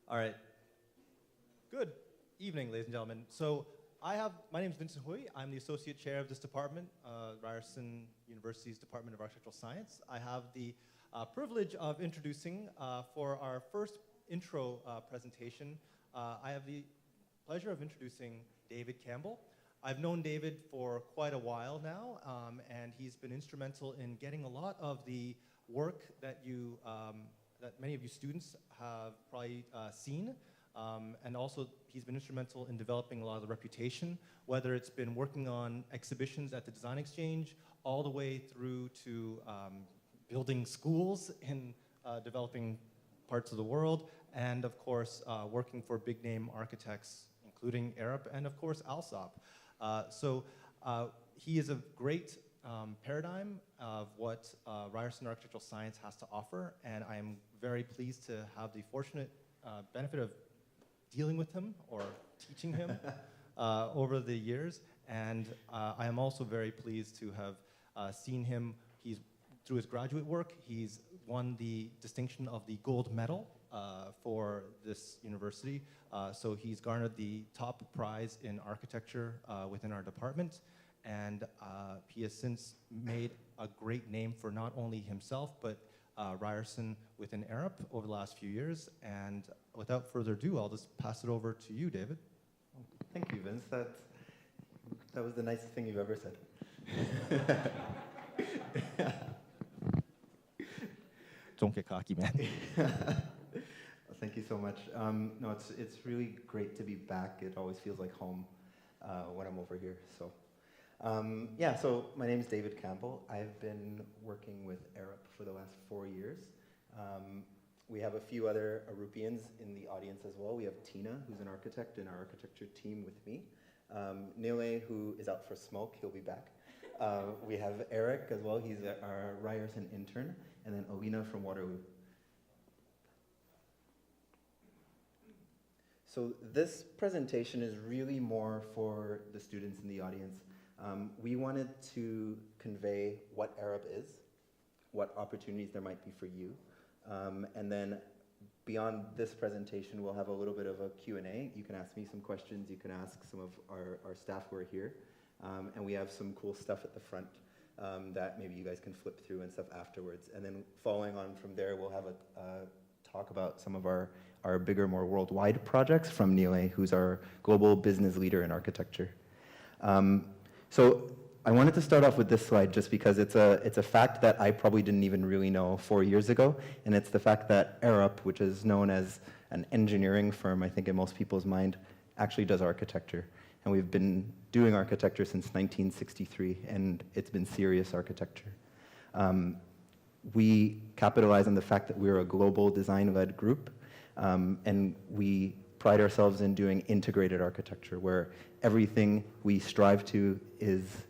All right. Good evening, ladies and gentlemen. So my name is Vincent Hui. I'm the Associate Chair of this department, Ryerson University's Department of Architectural Science. I have the privilege of introducing, for our first intro presentation, I have the pleasure of introducing David Campbell. I've known David for quite a while now, and he's been instrumental in getting a lot of the work that that many of you students have probably seen. And also, he's been instrumental in developing a lot of the reputation, whether it's been working on exhibitions at the Design Exchange, all the way through to building schools in developing parts of the world, and of course, working for big name architects, including Arup and of course, Alsop. So he is a great paradigm of what Ryerson Architectural Science has to offer, and I am very pleased to have the fortunate benefit of dealing with him or teaching him over the years. And I am also very pleased to have seen him. Through his graduate work, he's won the distinction of the gold medal for this university. So he's garnered the top prize in architecture within our department. And he has since made a great name for not only himself, but Ryerson within Arup over the last few years. And without further ado, I'll just pass it over to you, David. Thank you, Vince. That was the nicest thing you've ever said. Don't get cocky, man. Thank you so much. No, it's really great to be back. It always feels like home when I'm over here. So, yeah. So my name is David Campbell. I've been working with Arup for the last 4 years. We have a few other Arupians in the audience as well. We have Tina, who's an architect in our architecture team with me. Nille, who is out for smoke. He'll be back. We have Eric as well. He's our Ryerson intern. And then Alina from Waterloo. So this presentation is really more for the students in the audience. We wanted to convey what Arup is, what opportunities there might be for you, and then beyond this presentation, we'll have a little bit of a Q&A. You can ask me some questions, you can ask some of our staff who are here, and we have some cool stuff at the front that maybe you guys can flip through and stuff afterwards. And then following on from there, we'll have a talk about some of our bigger, more worldwide projects from Nille, who's our global business leader in architecture. So I wanted to start off with this slide just because it's a fact that I probably didn't even really know 4 years ago, and it's the fact that Arup, which is known as an engineering firm, I think in most people's mind, actually does architecture. And we've been doing architecture since 1963, and it's been serious architecture. We capitalize on the fact that we're a global design-led group, and we pride ourselves in doing integrated architecture, where everything we strive to is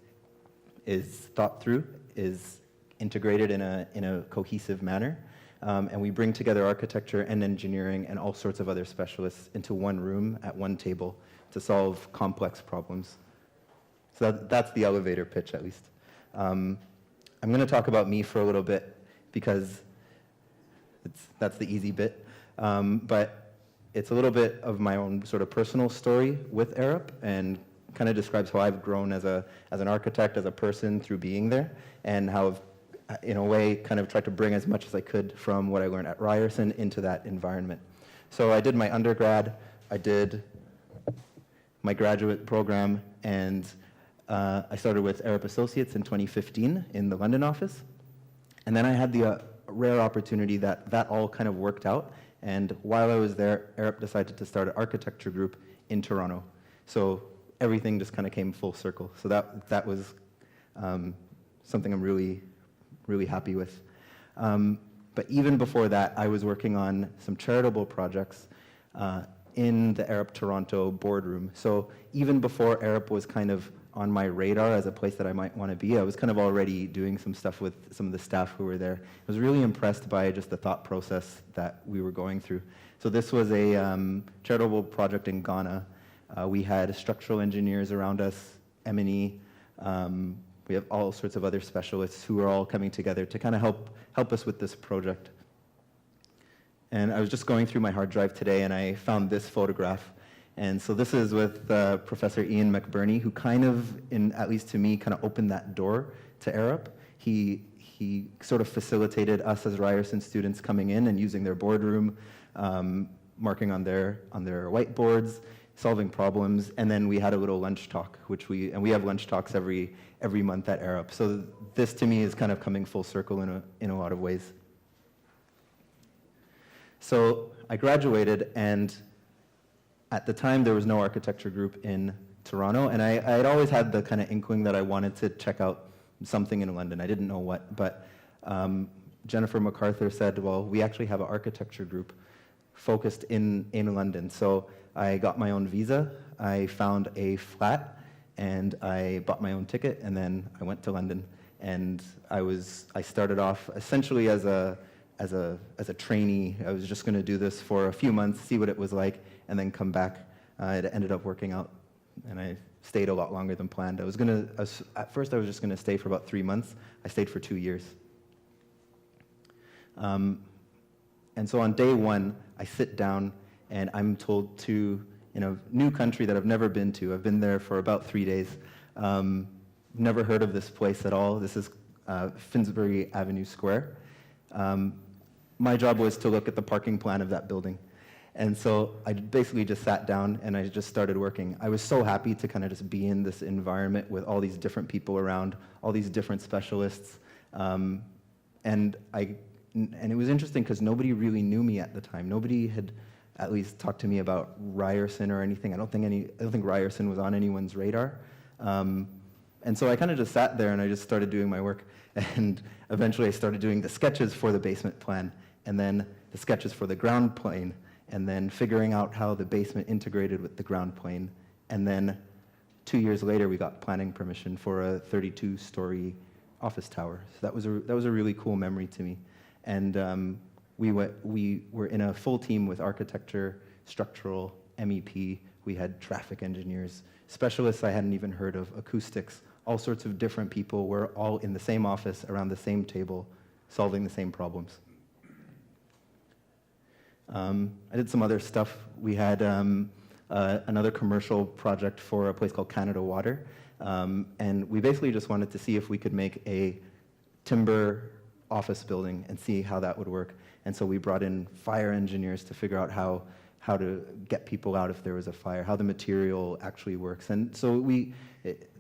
thought through, is integrated in a cohesive manner, and we bring together architecture and engineering and all sorts of other specialists into one room at one table to solve complex problems. So that's the elevator pitch, at least. I'm going to talk about me for a little bit because that's the easy bit. But it's a little bit of my own sort of personal story with Arup, and kind of describes how I've grown as an architect, as a person through being there, and how I've, in a way, kind of tried to bring as much as I could from what I learned at Ryerson into that environment. So I did my undergrad, I did my graduate program, and I started with Arup Associates in 2015 in the London office. And then I had the rare opportunity that all kind of worked out. And while I was there, Arup decided to start an architecture group in Toronto. So everything just kind of came full circle. So that was something I'm really, really happy with. But even before that, I was working on some charitable projects in the Arup Toronto boardroom. So even before Arup was kind of on my radar as a place that I might want to be, I was kind of already doing some stuff with some of the staff who were there. I was really impressed by just the thought process that we were going through. So this was a charitable project in Ghana. We had structural engineers around us, M&E. We have all sorts of other specialists who are all coming together to kind of help us with this project. And I was just going through my hard drive today, and I found this photograph. And so this is with Professor Ian McBurney, who kind of, at least to me, kind of opened that door to Arup. He sort of facilitated us as Ryerson students coming in and using their boardroom, marking on their whiteboards, solving problems, and then we had a little lunch talk, and we have lunch talks every month at Arup. So this to me is kind of coming full circle in a lot of ways. So I graduated, and at the time there was no architecture group in Toronto, and I had always had the kind of inkling that I wanted to check out something in London. I didn't know what, but Jennifer MacArthur said, well, we actually have an architecture group focused in London. So I got my own visa, I found a flat, and I bought my own ticket, and then I went to London. And I started off essentially as a trainee. I was just going to do this for a few months, see what it was like, and then come back. It ended up working out, and I stayed a lot longer than planned. At first I was just going to stay for about 3 months. I stayed for 2 years. And so on day one, I sit down, and I'm told to, in a new country that I've never been to. I've been there for about 3 days. Never heard of this place at all. This is Finsbury Avenue Square. My job was to look at the parking plan of that building. And so I basically just sat down and I just started working. I was so happy to kind of just be in this environment with all these different people around, all these different specialists. And it was interesting because nobody really knew me at the time. Nobody had at least talked to me about Ryerson or anything. I don't think Ryerson was on anyone's radar. And so I kind of just sat there and I just started doing my work. And eventually I started doing the sketches for the basement plan, and then the sketches for the ground plane, and then figuring out how the basement integrated with the ground plane. And then 2 years later, we got planning permission for a 32-story office tower. So that was a really cool memory to me. And we were in a full team with architecture, structural, MEP. We had traffic engineers, specialists I hadn't even heard of, acoustics, all sorts of different people were all in the same office around the same table, solving the same problems. I did some other stuff. We had another commercial project for a place called Canada Water, and we basically just wanted to see if we could make a timber office building and see how that would work. And so we brought in fire engineers to figure out how to get people out if there was a fire, how the material actually works. And so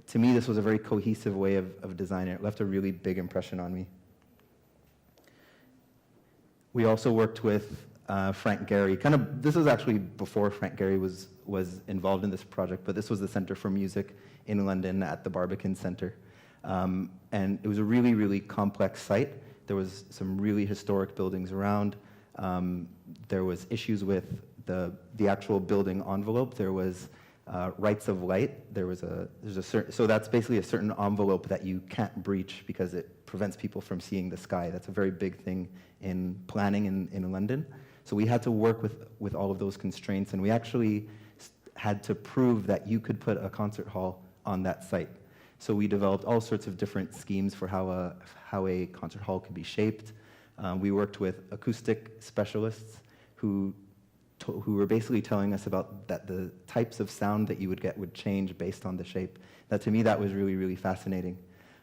to me, this was a very cohesive way of designing. It left a really big impression on me. We also worked with Frank Gehry. This was actually before Frank Gehry was involved in this project, but this was the Centre for Music in London at the Barbican Centre. And it was a really, really complex site. There was some really historic buildings around. There was issues with the actual building envelope. There was rights of light. There's a certain, so that's basically a certain envelope that you can't breach because it prevents people from seeing the sky. That's a very big thing in planning in London. So we had to work with all of those constraints, and we actually had to prove that you could put a concert hall on that site. So we developed all sorts of different schemes for how a concert hall could be shaped. We worked with acoustic specialists who were basically telling us about that the types of sound that you would get would change based on the shape. To me, that was really, really fascinating.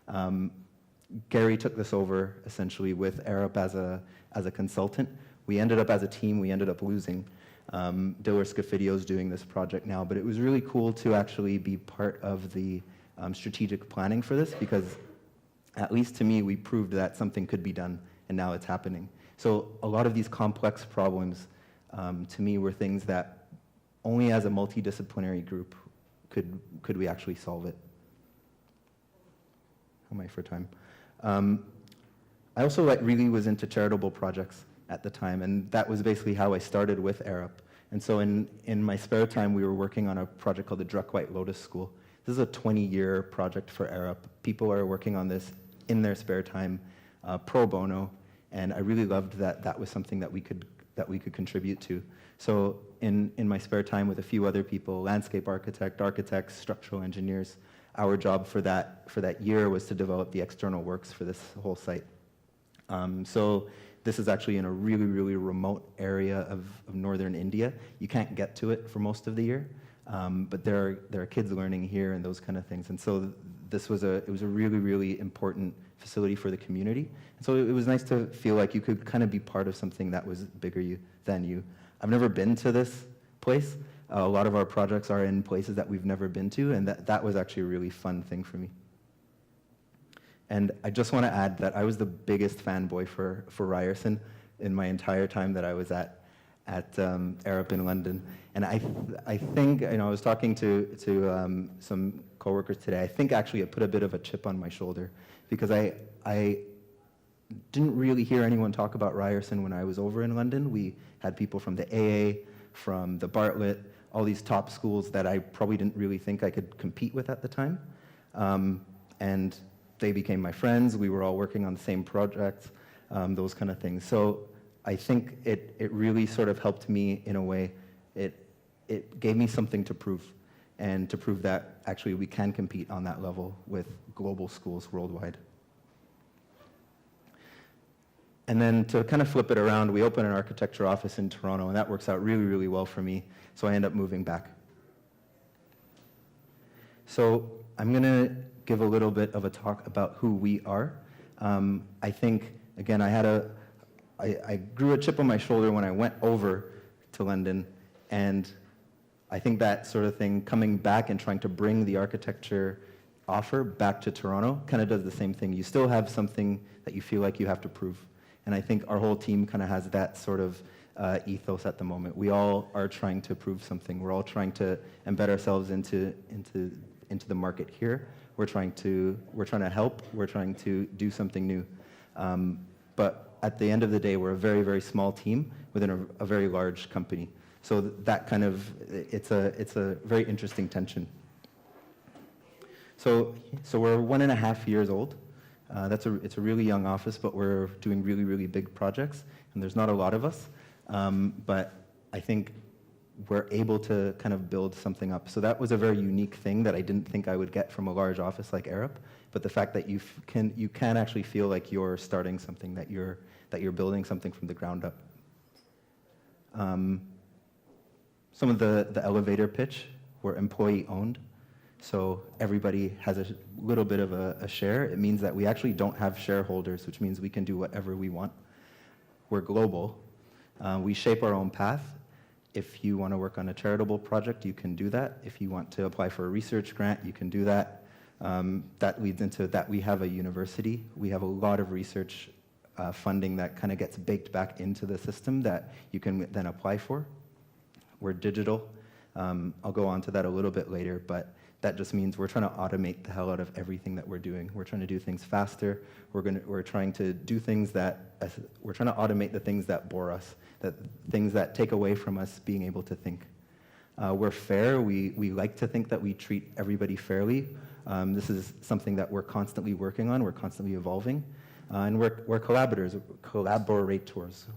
Gehry took this over essentially with Arup as a consultant. We ended up as a team, we ended up losing. Diller Scafidio's doing this project now, but it was really cool to actually be part of the strategic planning for this, because at least to me, we proved that something could be done, and now it's happening. So a lot of these complex problems, to me, were things that only as a multidisciplinary group could we actually solve it. How am I for time? I also really was into charitable projects at the time, and that was basically how I started with Arup. And so in my spare time, we were working on a project called the Druck White Lotus School. This is a 20-year project for Arup. People are working on this in their spare time, pro bono, and I really loved that was something that we could contribute to. So in my spare time with a few other people, landscape architects, structural engineers, our job for that year was to develop the external works for this whole site. So this is actually in a really, really remote area of northern India. You can't get to it for most of the year, but there are kids learning here and those kind of things. And so it was a really, really important facility for the community. And so it was nice to feel like you could kind of be part of something that was bigger than you. I've never been to this place. A lot of our projects are in places that we've never been to, and that was actually a really fun thing for me. And I just want to add that I was the biggest fanboy for Ryerson in my entire time that I was at Arup in London. And I think, I was talking to some coworkers today. I think actually it put a bit of a chip on my shoulder because I didn't really hear anyone talk about Ryerson when I was over in London. We had people from the AA, from the Bartlett, all these top schools that I probably didn't really think I could compete with at the time. And they became my friends. We were all working on the same projects, those kind of things. So I think it really sort of helped me in a way. It gave me something to prove, and to prove that actually we can compete on that level with global schools worldwide. And then to kind of flip it around, we opened an architecture office in Toronto, and that works out really, really well for me. So I end up moving back. So I'm going to give a little bit of a talk about who we are. I think, again, I grew a chip on my shoulder when I went over to London, and I think that sort of thing, coming back and trying to bring the architecture offer back to Toronto, kind of does the same thing. You still have something that you feel like you have to prove. And I think our whole team kind of has that sort of ethos at the moment. We all are trying to prove something. We're all trying to embed ourselves into the market here. We're trying to help. We're trying to do something new. But at the end of the day, we're a very, very small team within a very large company. So that kind of, it's a very interesting tension. So we're 1.5 years old. It's a really young office, but we're doing really, really big projects, and there's not a lot of us. But I think we're able to kind of build something up. So that was a very unique thing that I didn't think I would get from a large office like Arup. But the fact that you can actually feel like you're starting something, that you're building something from the ground up. Some of the elevator pitch were employee owned. So everybody has a little bit of a share. It means that we actually don't have shareholders, which means we can do whatever we want. We're global. We shape our own path. If you want to work on a charitable project, you can do that. If you want to apply for a research grant, you can do that. That leads into that we have a university. We have a lot of research funding that kind of gets baked back into the system that you can then apply for. We're digital. I'll go on to that a little bit later, but that just means we're trying to automate the hell out of everything that we're doing. We're trying to do things faster. We're trying to do things we're trying to automate the things that bore us, things that take away from us being able to think. We're fair. We like to think that we treat everybody fairly. This is something that we're constantly working on. We're constantly evolving. And we're collaborators.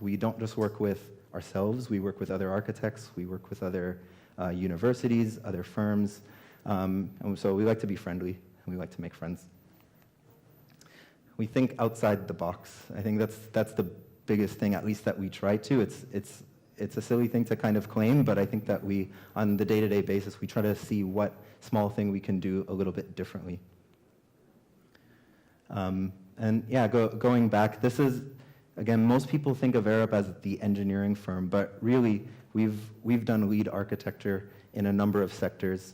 We don't just work with ourselves. We work with other architects. We work with other universities, other firms. And so we like to be friendly, and we like to make friends. We think outside the box. I think that's the biggest thing, at least that we try to. It's a silly thing to kind of claim, but I think that we, on the day-to-day basis, we try to see what small thing we can do a little bit differently. And yeah, going back, this is, again, most people think of Arup as the engineering firm, but really, we've done lead architecture in a number of sectors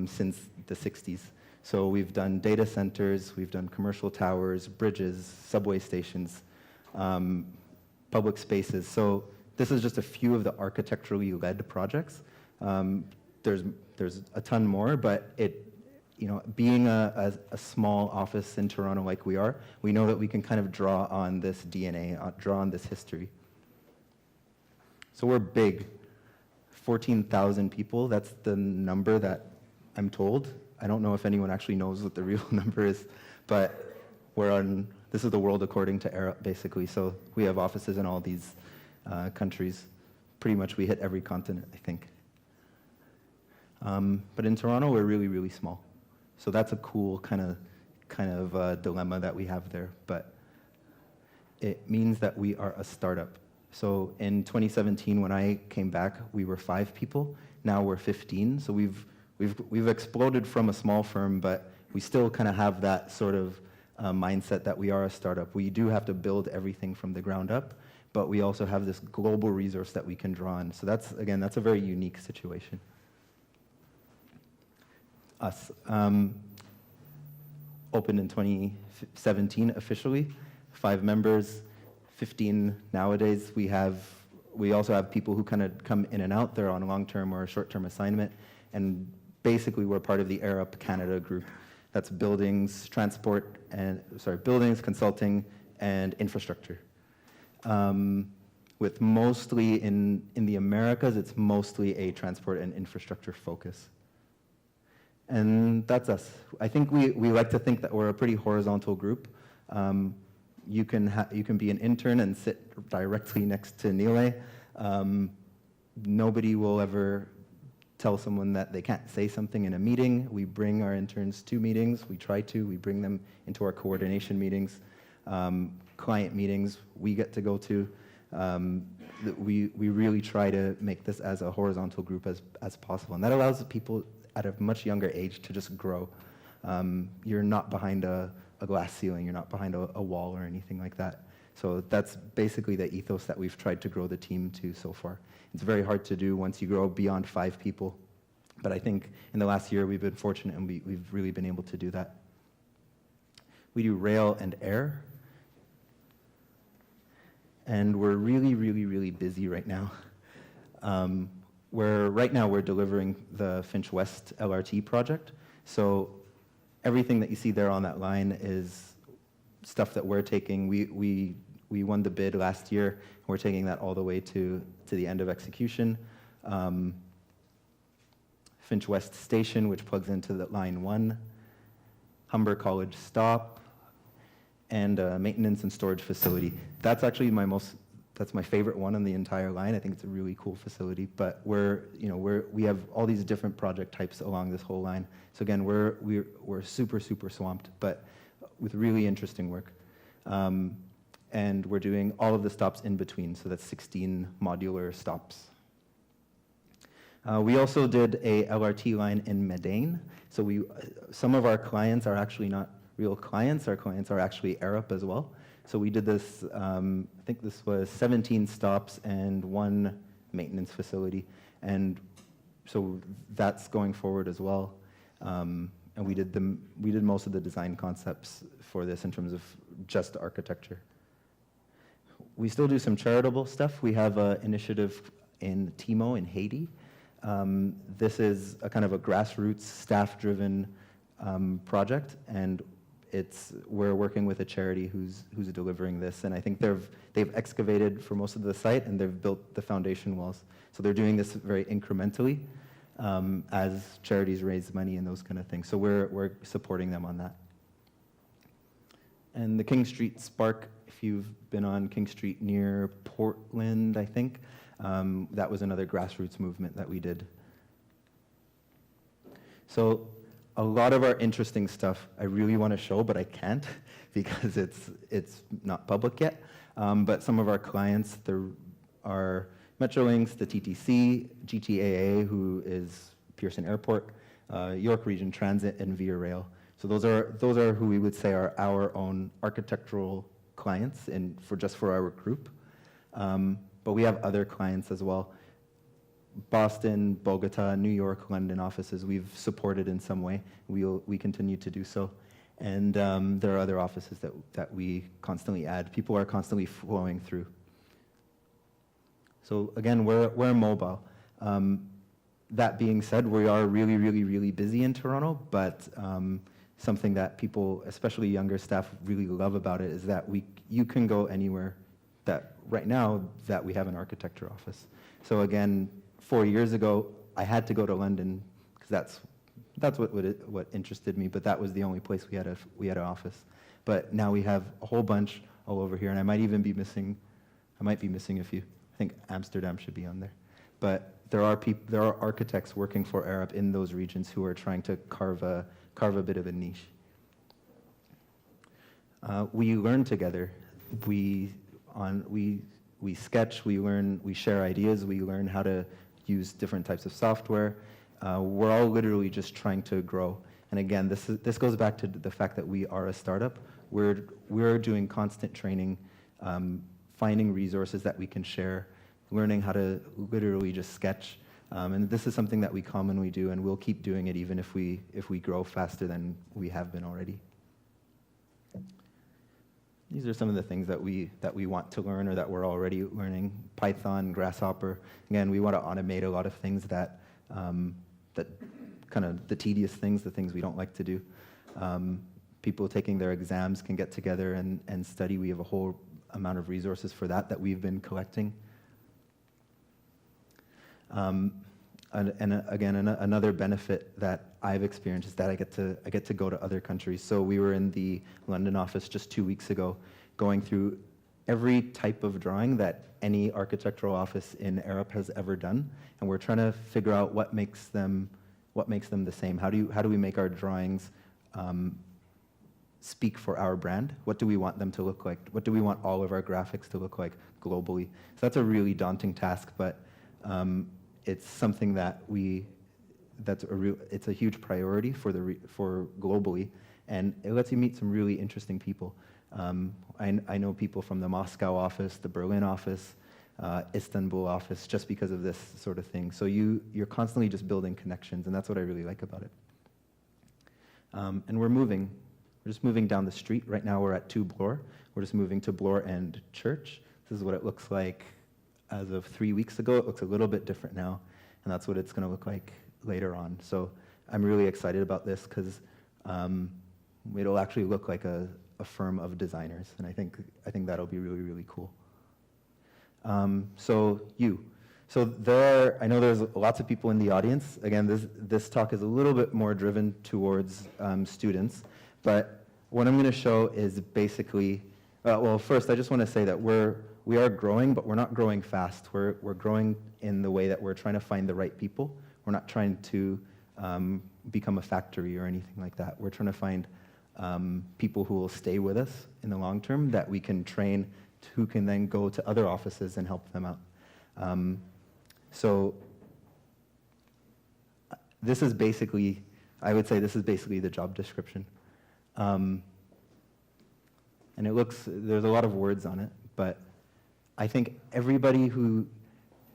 since the 60s. So we've done data centers, we've done commercial towers, bridges, subway stations, public spaces. So this is just a few of the architecturally led projects. There's a ton more, but being a small office in Toronto like we are, we know that we can kind of draw on this DNA, draw on this history. So we're big, 14,000 people. That's the number that I'm told. I don't know if anyone actually knows what the real number is, but this is the world according to Arup, basically. So we have offices in all these countries. Pretty much we hit every continent, I think. But in Toronto, we're really, really small. So that's a cool kind of dilemma that we have there. But it means that we are a startup. So in 2017, when I came back, we were 5 people. Now we're 15. So we've exploded from a small firm, but we still kind of have that sort of mindset that we are a startup. We do have to build everything from the ground up, but we also have this global resource that we can draw on. So that's, again, that's a very unique situation. Us. Opened in 2017 officially, 5 members, 15 nowadays. We also have people who kind of come in and out. They're on long-term or short-term assignment, and basically we're part of the Arup Canada group. That's buildings, buildings, consulting, and infrastructure. With mostly in the Americas, it's mostly a transport and infrastructure focus. And that's us. I think we like to think that we're a pretty horizontal group. You can be an intern and sit directly next to Nille. Nobody will ever tell someone that they can't say something in a meeting. We bring our interns to meetings. We bring them into our coordination meetings, client meetings we get to go to. We really try to make this as a horizontal group as possible. And that allows people at a much younger age to just grow. You're not behind a glass ceiling, you're not behind a wall or anything like that. So that's basically the ethos that we've tried to grow the team to so far. It's very hard to do once you grow beyond 5 people, but I think in the last year we've been fortunate and we've really been able to do that. We do rail and air, and we're really, really, really busy right now. Right now we're delivering the Finch West LRT project. So everything that you see there on that line is stuff that we're taking. We won the bid last year. We're taking that all the way to the end of execution. Finch West Station, which plugs into the line 1, Humber College Stop, and maintenance and storage facility. That's actually that's my favorite one on the entire line. I think it's a really cool facility, but we have all these different project types along this whole line. So again, we're super, super swamped, but with really interesting work. And we're doing all of the stops in between, so that's 16 modular stops. We also did a LRT line in Medellin. So some of our clients are actually not real clients. Our clients are actually Arup as well. So we did this, I think this was 17 stops and 1 maintenance facility. And so that's going forward as well. And we did most of the design concepts for this in terms of just architecture. We still do some charitable stuff. We have an initiative in Timo in Haiti. This is a kind of a grassroots, staff-driven project, and we're working with a charity who's delivering this, and I think they've excavated for most of the site and they've built the foundation walls. So they're doing this very incrementally as charities raise money and those kind of things. So we're supporting them on that. And the King Street Spark, if you've been on King Street near Portland, I think, that was another grassroots movement that we did. So a lot of our interesting stuff I really want to show, but I can't because it's not public yet. But some of our clients, there are Metrolinx, the TTC, GTAA, who is Pearson Airport, York Region Transit, and Via Rail. So those are who we would say are our own architectural clients for our group. But we have other clients as well. Boston, Bogota, New York, London offices we've supported in some way. We continue to do so. And there are other offices that we constantly add. People are constantly flowing through. So again, we're mobile. That being said, we are really, really, really busy in Toronto, but something that people, especially younger staff, really love about it is that you can go anywhere right now that we have an architecture office. So again, 4 years ago, I had to go to London because that's what interested me, but that was the only place we had an office. But now we have a whole bunch all over here, and I might be missing a few. I think Amsterdam should be on there. But there are architects working for Arup in those regions who are trying to carve a bit of a niche. We learn together. we sketch, we learn, we share ideas, we learn how to use different types of software. We're all literally just trying to grow. And again, this goes back to the fact that we are a startup. We're doing constant training, finding resources that we can share, learning how to literally just sketch. And this is something that we commonly do, and we'll keep doing it even if we grow faster than we have been already. These are some of the things that we want to learn or that we're already learning. Python, Grasshopper. Again, we want to automate a lot of things that kind of the tedious things, the things we don't like to do. People taking their exams can get together and study. We have a whole amount of resources for that we've been collecting. And again, another benefit that I've experienced is that I get to go to other countries. So we were in the London office just 2 weeks ago, going through every type of drawing that any architectural office in Arup has ever done, and we're trying to figure out what makes them the same. How do we make our drawings speak for our brand? What do we want them to look like? What do we want all of our graphics to look like globally? So that's a really daunting task, but it's something that it's a huge priority for globally, and it lets you meet some really interesting people. I know people from the Moscow office, the Berlin office, Istanbul office, just because of this sort of thing. So you're constantly just building connections, and that's what I really like about it. And we're just moving down the street. Right now we're at 2 Bloor. We're just moving to Bloor and Church. This is what it looks like as of 3 weeks ago. It looks a little bit different now, and that's what it's going to look like later on. So I'm really excited about this because it'll actually look like a firm of designers, and I think that'll be really, really cool. So I know there's lots of people in the audience. Again, this talk is a little bit more driven towards students, but what I'm going to show is basically, well, first I just want to say that we are growing, but we're not growing fast. We're growing in the way that we're trying to find the right people. We're not trying to become a factory or anything like that. We're trying to find people who will stay with us in the long term that we can train, who can then go to other offices and help them out. So this is basically, I would say this is basically the job description. And there's a lot of words on it, but I think everybody who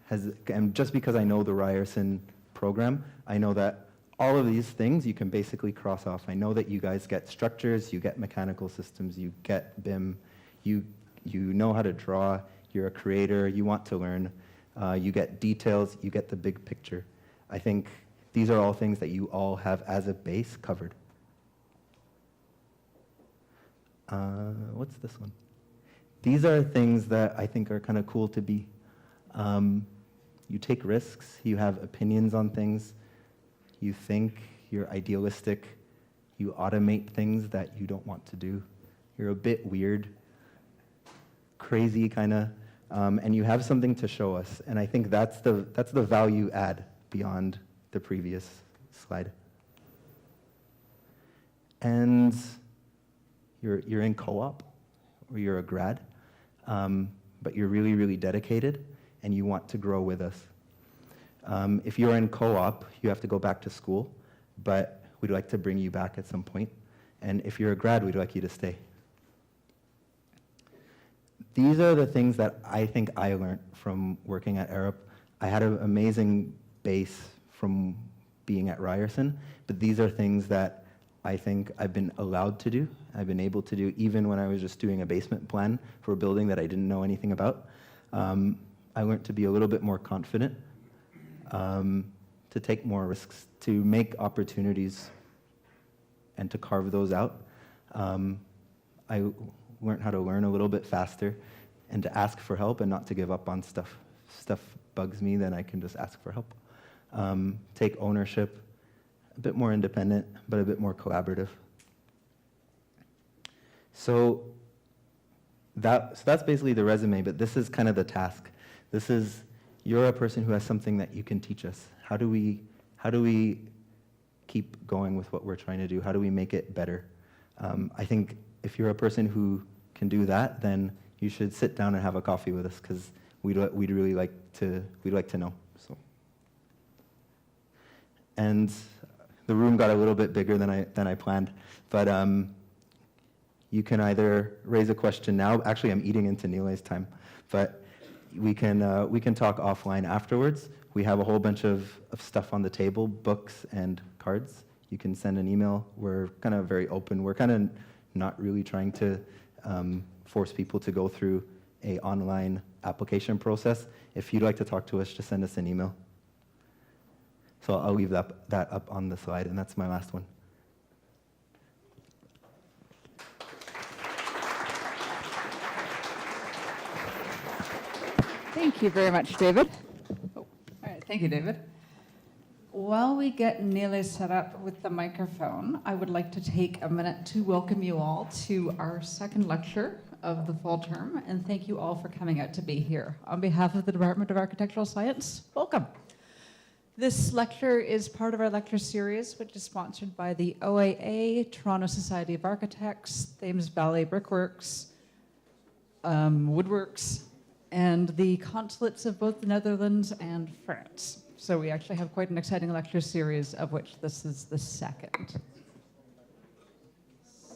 has, and just because I know the Ryerson program, I know that all of these things you can basically cross off. I know that you guys get structures, you get mechanical systems, you get BIM, you know how to draw, you're a creator, you want to learn, you get details, you get the big picture. I think these are all things that you all have as a base covered. What's this one? These are things that I think are kind of cool to be. You take risks, you have opinions on things, you think, you're idealistic, you automate things that you don't want to do. You're a bit weird, crazy kind of, and you have something to show us. And I think that's the value add beyond the previous slide. And you're in co-op, or you're a grad, but you're really, really dedicated, and you want to grow with us. If you're in co-op, you have to go back to school, but we'd like to bring you back at some point. And if you're a grad, we'd like you to stay. These are the things that I think I learned from working at Arup. I had an amazing base from being at Ryerson, but these are things that I think I've been allowed to do. I've been able to do even when I was just doing a basement plan for a building that I didn't know anything about. I learned to be a little bit more confident, to take more risks, to make opportunities, and to carve those out. I learned how to learn a little bit faster and to ask for help and not to give up on stuff. If stuff bugs me, then I can just ask for help. Take ownership, a bit more independent, but a bit more collaborative. So that's basically the resume, but this is kind of the task. This is, you're a person who has something that you can teach us. How do we keep going with what we're trying to do? How do we make it better? I think if you're a person who can do that, then you should sit down and have a coffee with us, because we'd really like to know. So, and the room got a little bit bigger than I planned, but you can either raise a question now. Actually, I'm eating into Nille's time, but we can talk offline afterwards. We have a whole bunch of stuff on the table, books and cards. You can send an email. We're kind of very open. We're kind of not really trying to force people to go through a online application process. If you'd like to talk to us, just send us an email. So I'll leave that up on the slide, and that's my last one. Thank you very much, David. All right, thank you, David. While we get Nille set up with the microphone, I would like to take a minute to welcome you all to our second lecture of the fall term, and thank you all for coming out to be here. On behalf of the Department of Architectural Science, welcome. This lecture is part of our lecture series, which is sponsored by the OAA, Toronto Society of Architects, Thames Valley Brickworks, Woodworks, and the consulates of both the Netherlands and France. So we actually have quite an exciting lecture series, of which this is the second.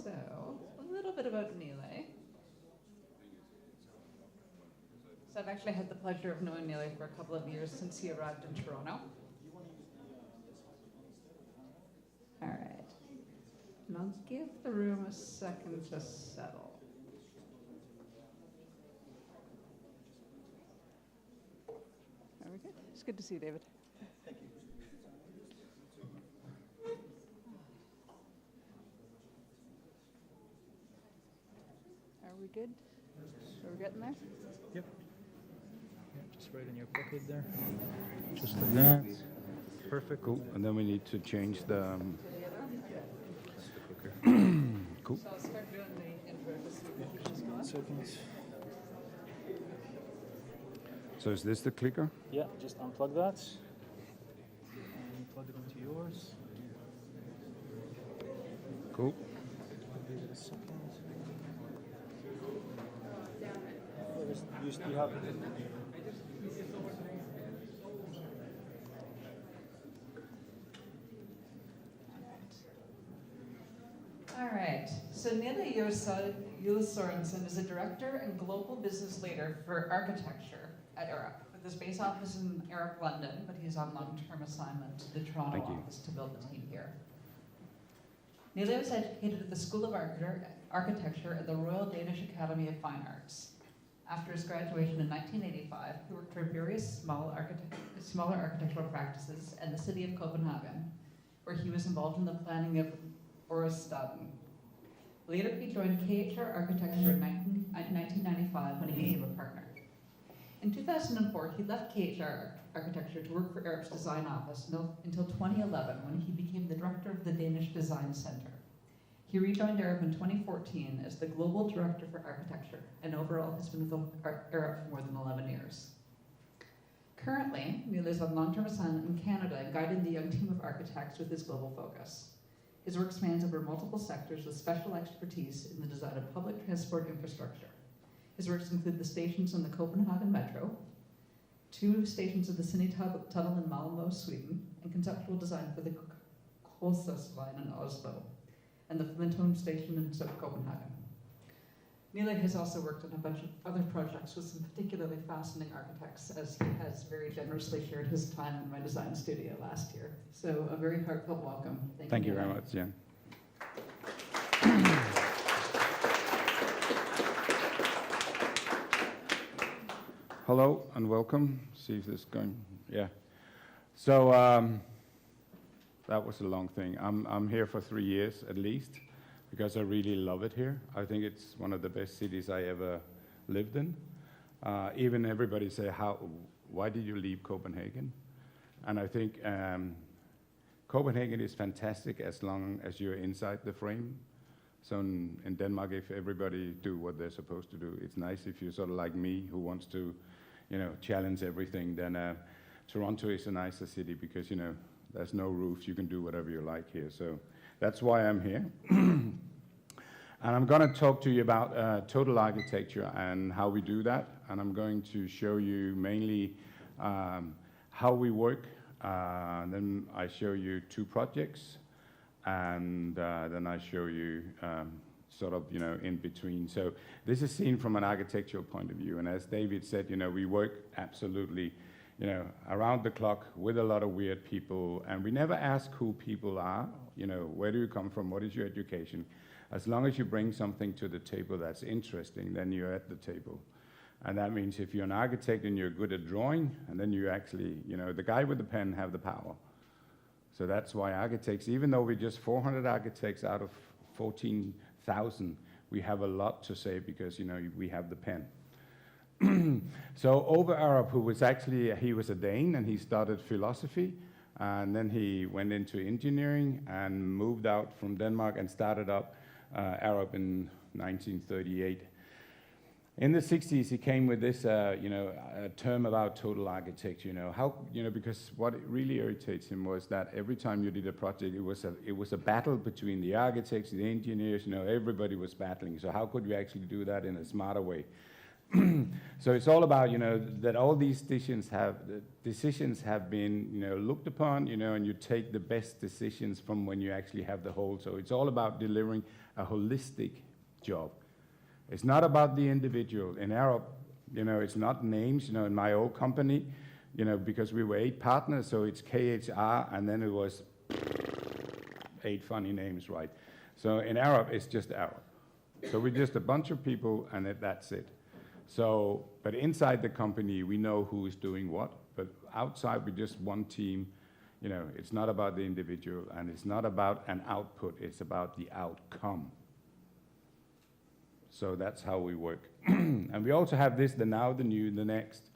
So, a little bit about Nille. So I've actually had the pleasure of knowing Nille for a couple of years since he arrived in Toronto. All right. And I'll give the room a second to settle. Are we good? It's good to see you, David. Thank you. Are we good? Are we getting there? Yep. Yeah, just right in your pocket there. Just like that. Perfect. Cool. And then we need to change the. Cool. So I'll start doing the intro to see what she's going. Seconds. So is this the clicker? Yeah, just unplug that. And plug it into yours. Cool. Give it a second. You have it. All right. So Nille Juul-Sørensen is a director and global business leader for architecture at Arup, with his base office in Arup, London, but he's on long-term assignment to the Toronto Thank you. office to build the team here. Nille was educated at the School of Architecture at the Royal Danish Academy of Fine Arts. After his graduation in 1985, he worked for various smaller architectural practices and the city of Copenhagen, where he was involved in the planning of Ryerson. Later, he joined KHR Architecture in 1995 when he became a partner. In 2004, he left KHR Architecture to work for Arup's design office until 2011, when he became the director of the Danish Design Center. He rejoined Arup in 2014 as the Global Director for Architecture, and overall has been with Arup for more than 11 years. Currently, Nille is on long-term assignment in Canada and guiding the young team of architects with his global focus. His work spans over multiple sectors with special expertise in the design of public transport infrastructure. His works include the stations on the Copenhagen Metro, 2 stations of the Cine Tunnel in Malmö, Sweden, and conceptual design for the Kolsås line in Oslo, and the Flintholm station in Copenhagen. Nille has also worked on a bunch of other projects with some particularly fascinating architects, as he has very generously shared his time in my design studio last year. So a very heartfelt welcome. Thank you very Nille. much, Jan. Hello and welcome. See if this is going. Yeah. So that was a long thing. I'm here for 3 years at least, because I really love it here. I think it's one of the best cities I ever lived in. Even everybody say, why did you leave Copenhagen? And I think Copenhagen is fantastic as long as you're inside the frame. So in Denmark, if everybody do what they're supposed to do, it's nice. If you're sort of like me, who wants to, challenge everything, then Toronto is a nicer city because, there's no roofs. You can do whatever you like here. So that's why I'm here. And I'm going to talk to you about total architecture and how we do that. And I'm going to show you mainly how we work. Then I show you 2 projects. And then I show you sort of, in between. So this is seen from an architectural point of view. And as David said, we work absolutely, around the clock with a lot of weird people. And we never ask who people are, where do you come from, what is your education? As long as you bring something to the table that's interesting, then you're at the table. And that means if you're an architect and you're good at drawing, and then you actually, the guy with the pen have the power. So that's why architects, even though we're just 400 architects out of 14,000, we have a lot to say because, we have the pen. So Ove Arup, who was actually, he was a Dane and he started philosophy. And then he went into engineering and moved out from Denmark and started up Arup in 1938. In the 60s, he came with this, a term about total architecture. Because what really irritates him was that every time you did a project, it was a battle between the architects, the engineers. Everybody was battling. So how could you actually do that in a smarter way? So it's all about, that all these decisions have been, looked upon, and you take the best decisions from when you actually have the whole. So it's all about delivering a holistic job. It's not about the individual. In Arup, it's not names, in my old company, because we were 8 partners, so it's KHR, and then it was 8 funny names, right? So in Arup, it's just Arup. So we're just a bunch of people, and that's it. So, but inside the company, we know who is doing what, but outside, we're just one team. It's not about the individual, and it's not about an output, it's about the outcome. So that's how we work. And we also have this, the now, the new, the next.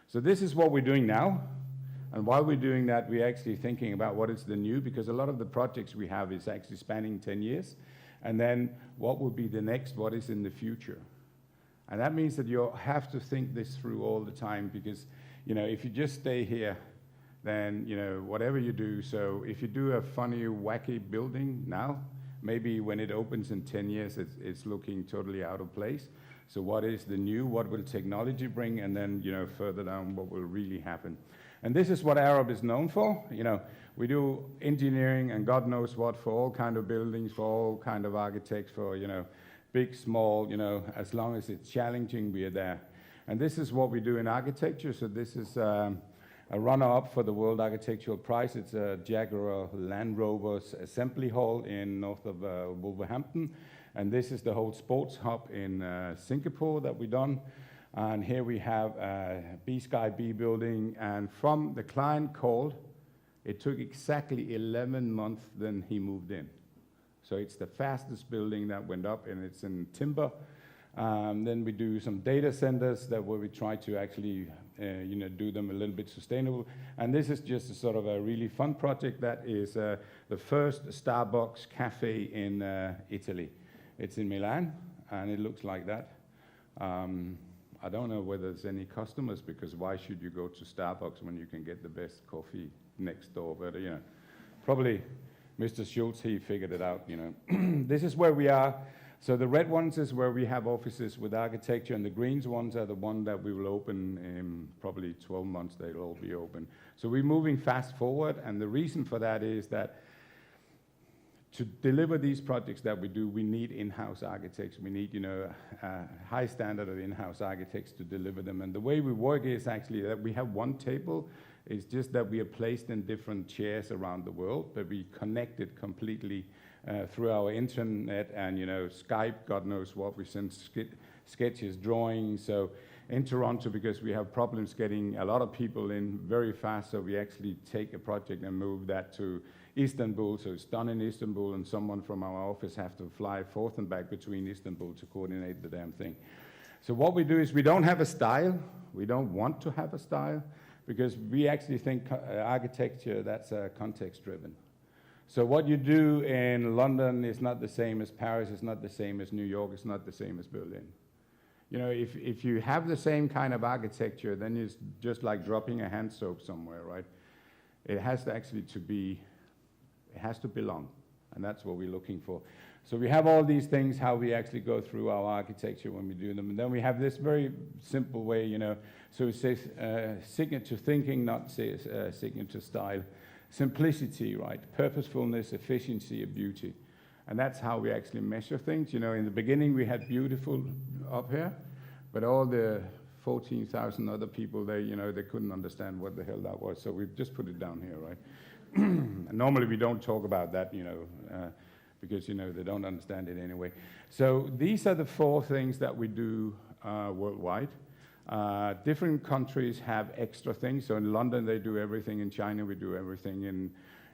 So this is what we're doing now. And while we're doing that, we're actually thinking about what is the new, because a lot of the projects we have is actually spanning 10 years. And then what will be the next, what is in the future? And that means that you have to think this through all the time, because, if you just stay here, then, whatever you do, so if you do a funny, wacky building now, maybe when it opens in 10 years, it's looking totally out of place. So what is the new? What will technology bring? And then, further down, what will really happen? And this is what Arup is known for. We do engineering and God knows what for all kind of buildings, for all kind of architects, for, big, small, as long as it's challenging, we are there. And this is what we do in architecture. So this is a runner-up for the World Architectural Prize. It's a Jaguar Land Rover's assembly hall in north of Wolverhampton. And this is the whole sports hub in Singapore that we've done. And here we have B-Sky B building. And from the client called, it took exactly 11 months then he moved in. So it's the fastest building that went up, and it's in timber. Then we do some data centers where we try to actually do them a little bit sustainable. And this is just a sort of a really fun project that is the first Starbucks cafe in Italy. It's in Milan, and it looks like that. I don't know whether there's any customers, because why should you go to Starbucks when you can get the best coffee next door? But, probably Mr. Schultz, he figured it out, This is where we are. So the red ones is where we have offices with architecture, and the green ones are the one that we will open in probably 12 months. They'll all be open. So we're moving fast forward, and the reason for that is that to deliver these projects that we do, we need in-house architects. We need, a high standard of in-house architects to deliver them. And the way we work is actually that we have one table. It's just that we are placed in different chairs around the world, but we connected completely through our internet and, Skype, God knows what. We send sketches, drawings. So in Toronto, because we have problems getting a lot of people in very fast, so we actually take a project and move that to Istanbul. So it's done in Istanbul, and someone from our office have to fly forth and back between Istanbul to coordinate the damn thing. So what we do is we don't have a style. We don't want to have a style, because we actually think architecture, that's context-driven. So what you do in London is not the same as Paris, it's not the same as New York, it's not the same as Berlin. If you have the same kind of architecture, then it's just like dropping a hand soap somewhere, right? It has to actually it has to belong, and that's what we're looking for. So we have all these things, how we actually go through our architecture when we do them. And then we have this very simple way, you know, so it says signature thinking, not signature style. Simplicity, right? Purposefulness, efficiency, and beauty. And that's how we actually measure things. You know, in the beginning we had beautiful up here, but all the 14,000 other people, you know, they couldn't understand what the hell that was. So we've just put it down here, right? And normally we don't talk about that, you know, because, you know, they don't understand it anyway. So these are the 4 things that we do worldwide. Different countries have extra things. So in London, they do everything. In China, we do everything.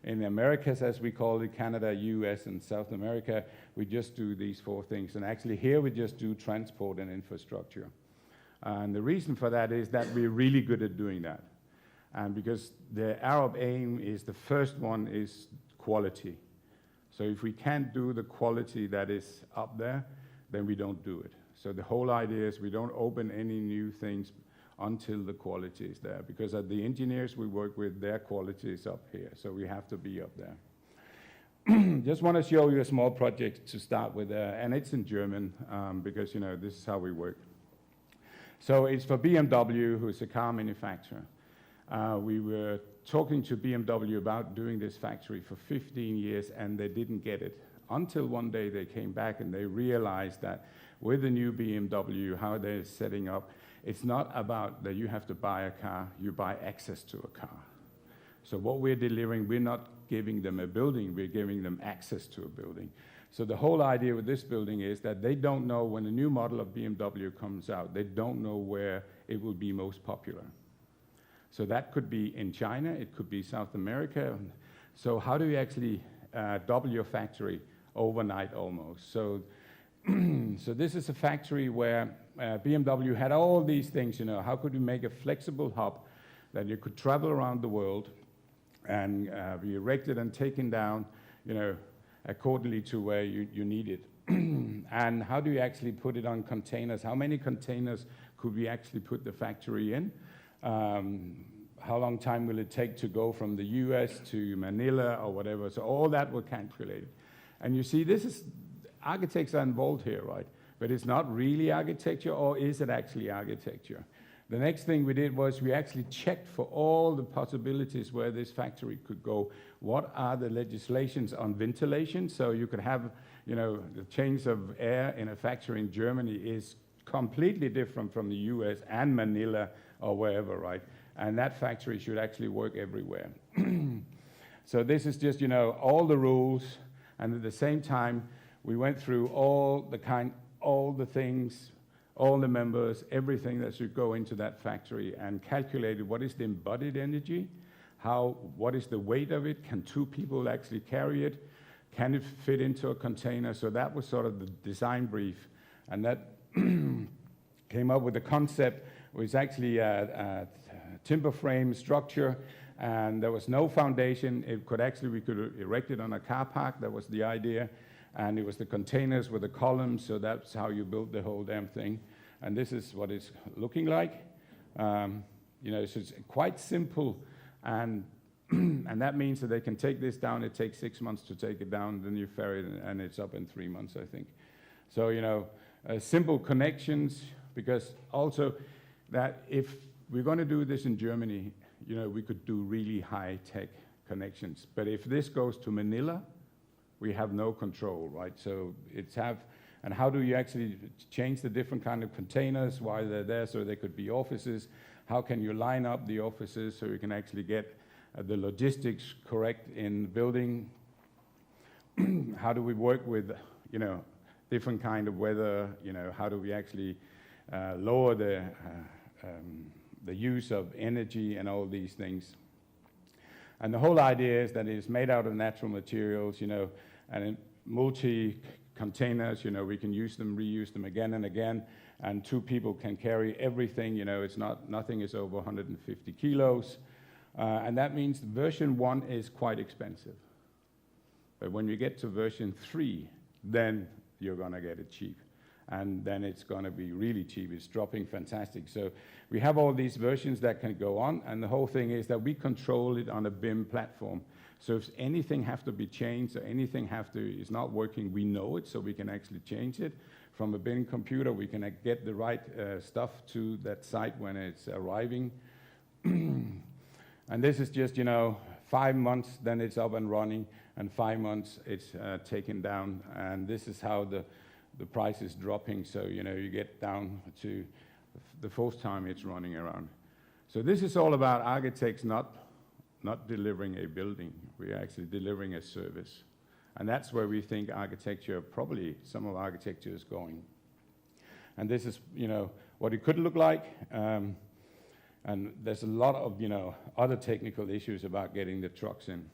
In the Americas, as we call it, Canada, US, and South America, we just do these 4 things. And actually here, we just do transport and infrastructure. And the reason for that is that we're really good at doing that. And because the Arup aim is, the first one is quality. So if we can't do the quality that is up there, then we don't do it. So the whole idea is we don't open any new things until the quality is there. Because the engineers we work with, their quality is up here. So we have to be up there. Just want to show you a small project to start with. And it's in German, because, you know, this is how we work. So it's for BMW, who's a car manufacturer. We were talking to BMW about doing this factory for 15 years, and they didn't get it. Until one day they came back and they realized that with the new BMW, how they're setting up, it's not about that you have to buy a car, you buy access to a car. So what we're delivering, we're not giving them a building, we're giving them access to a building. So the whole idea with this building is that they don't know when a new model of BMW comes out, they don't know where it will be most popular. So that could be in China, it could be South America. So how do you actually double your factory overnight almost? So, so this is a factory where BMW had all these things, you know, how could you make a flexible hub that you could travel around the world and be erected and taken down, you know, accordingly to where you need it. And how do you actually put it on containers? How many containers could we actually put the factory in? How long time will it take to go from the US to Manila or whatever? So all that were calculated. And you see, this is, architects are involved here, right? But it's not really architecture, or is it actually architecture? The next thing we did was we actually checked for all the possibilities where this factory could go. What are the legislations on ventilation? So you could have, you know, the change of air in a factory in Germany is completely different from the US and Manila or wherever, right? And that factory should actually work everywhere. So this is just, you know, all the rules, and at the same time, we went through all the things, all the members, everything that should go into that factory, and calculated what is the embodied energy, what is the weight of it, can 2 people actually carry it, can it fit into a container? So that was sort of the design brief, and that came up with the concept. It was actually a timber frame structure, and there was no foundation. It could actually, we could erect it on a car park. That was the idea. And it was the containers with the columns, so that's how you build the whole damn thing. And this is what it's looking like. You know, so it's quite simple, and and that means that they can take this down. It takes 6 months to take it down, then you ferry it, and it's up in 3 months, I think. So, you know, simple connections, because also that if we're going to do this in Germany, you know, we could do really high-tech connections. But if this goes to Manila, we have no control, right? So and how do you actually change the different kind of containers while they're there, so they could be offices? How can you line up the offices so you can actually get the logistics correct in the building? How do we work with, you know, different kind of weather? You know, how do we actually lower the use of energy and all these things? And the whole idea is that it's made out of natural materials, you know, and in multi-containers, you know, we can use them, reuse them again and again, and 2 people can carry everything, you know, it's nothing is over 150 kilos. And that means version 1 is quite expensive. But when you get to version 3, then you're gonna get it cheap. And then it's gonna be really cheap. It's dropping fantastic. So we have all these versions that can go on, and the whole thing is that we control it on a BIM platform. So if anything have to be changed or anything is not working, we know it, so we can actually change it. From a bin computer, we can get the right stuff to that site when it's arriving. And this is just, 5 months, then it's up and running, and 5 months it's taken down. And this is how the price is dropping. So, you get down to the fourth time it's running around. So this is all about architects not delivering a building. We're actually delivering a service. And that's where we think architecture, probably some of architecture is going. And this is, what it could look like. And there's a lot of, other technical issues about getting the trucks in.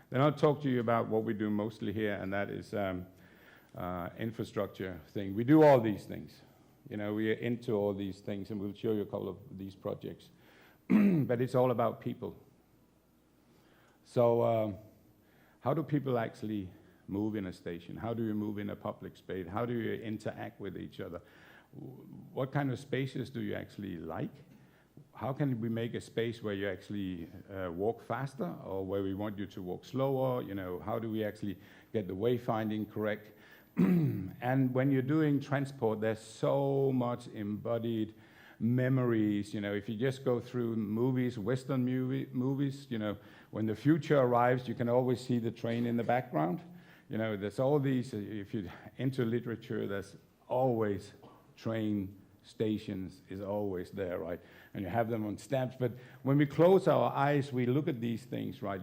Then I'll talk to you about what we do mostly here, and that is infrastructure thing. We do all these things. We are into all these things, and we'll show you a couple of these projects. But it's all about people. So how do people actually move in a station? How do you move in a public space? How do you interact with each other? What kind of spaces do you actually like? How can we make a space where you actually walk faster, or where we want you to walk slower? How do we actually get the wayfinding correct? And when you're doing transport, there's so much embodied memories. If you just go through movies, Western movies, when the future arrives, you can always see the train in the background. There's all these, if you're into literature, there's always train stations is always there, right? And you have them on stamps. But when we close our eyes, we look at these things, right?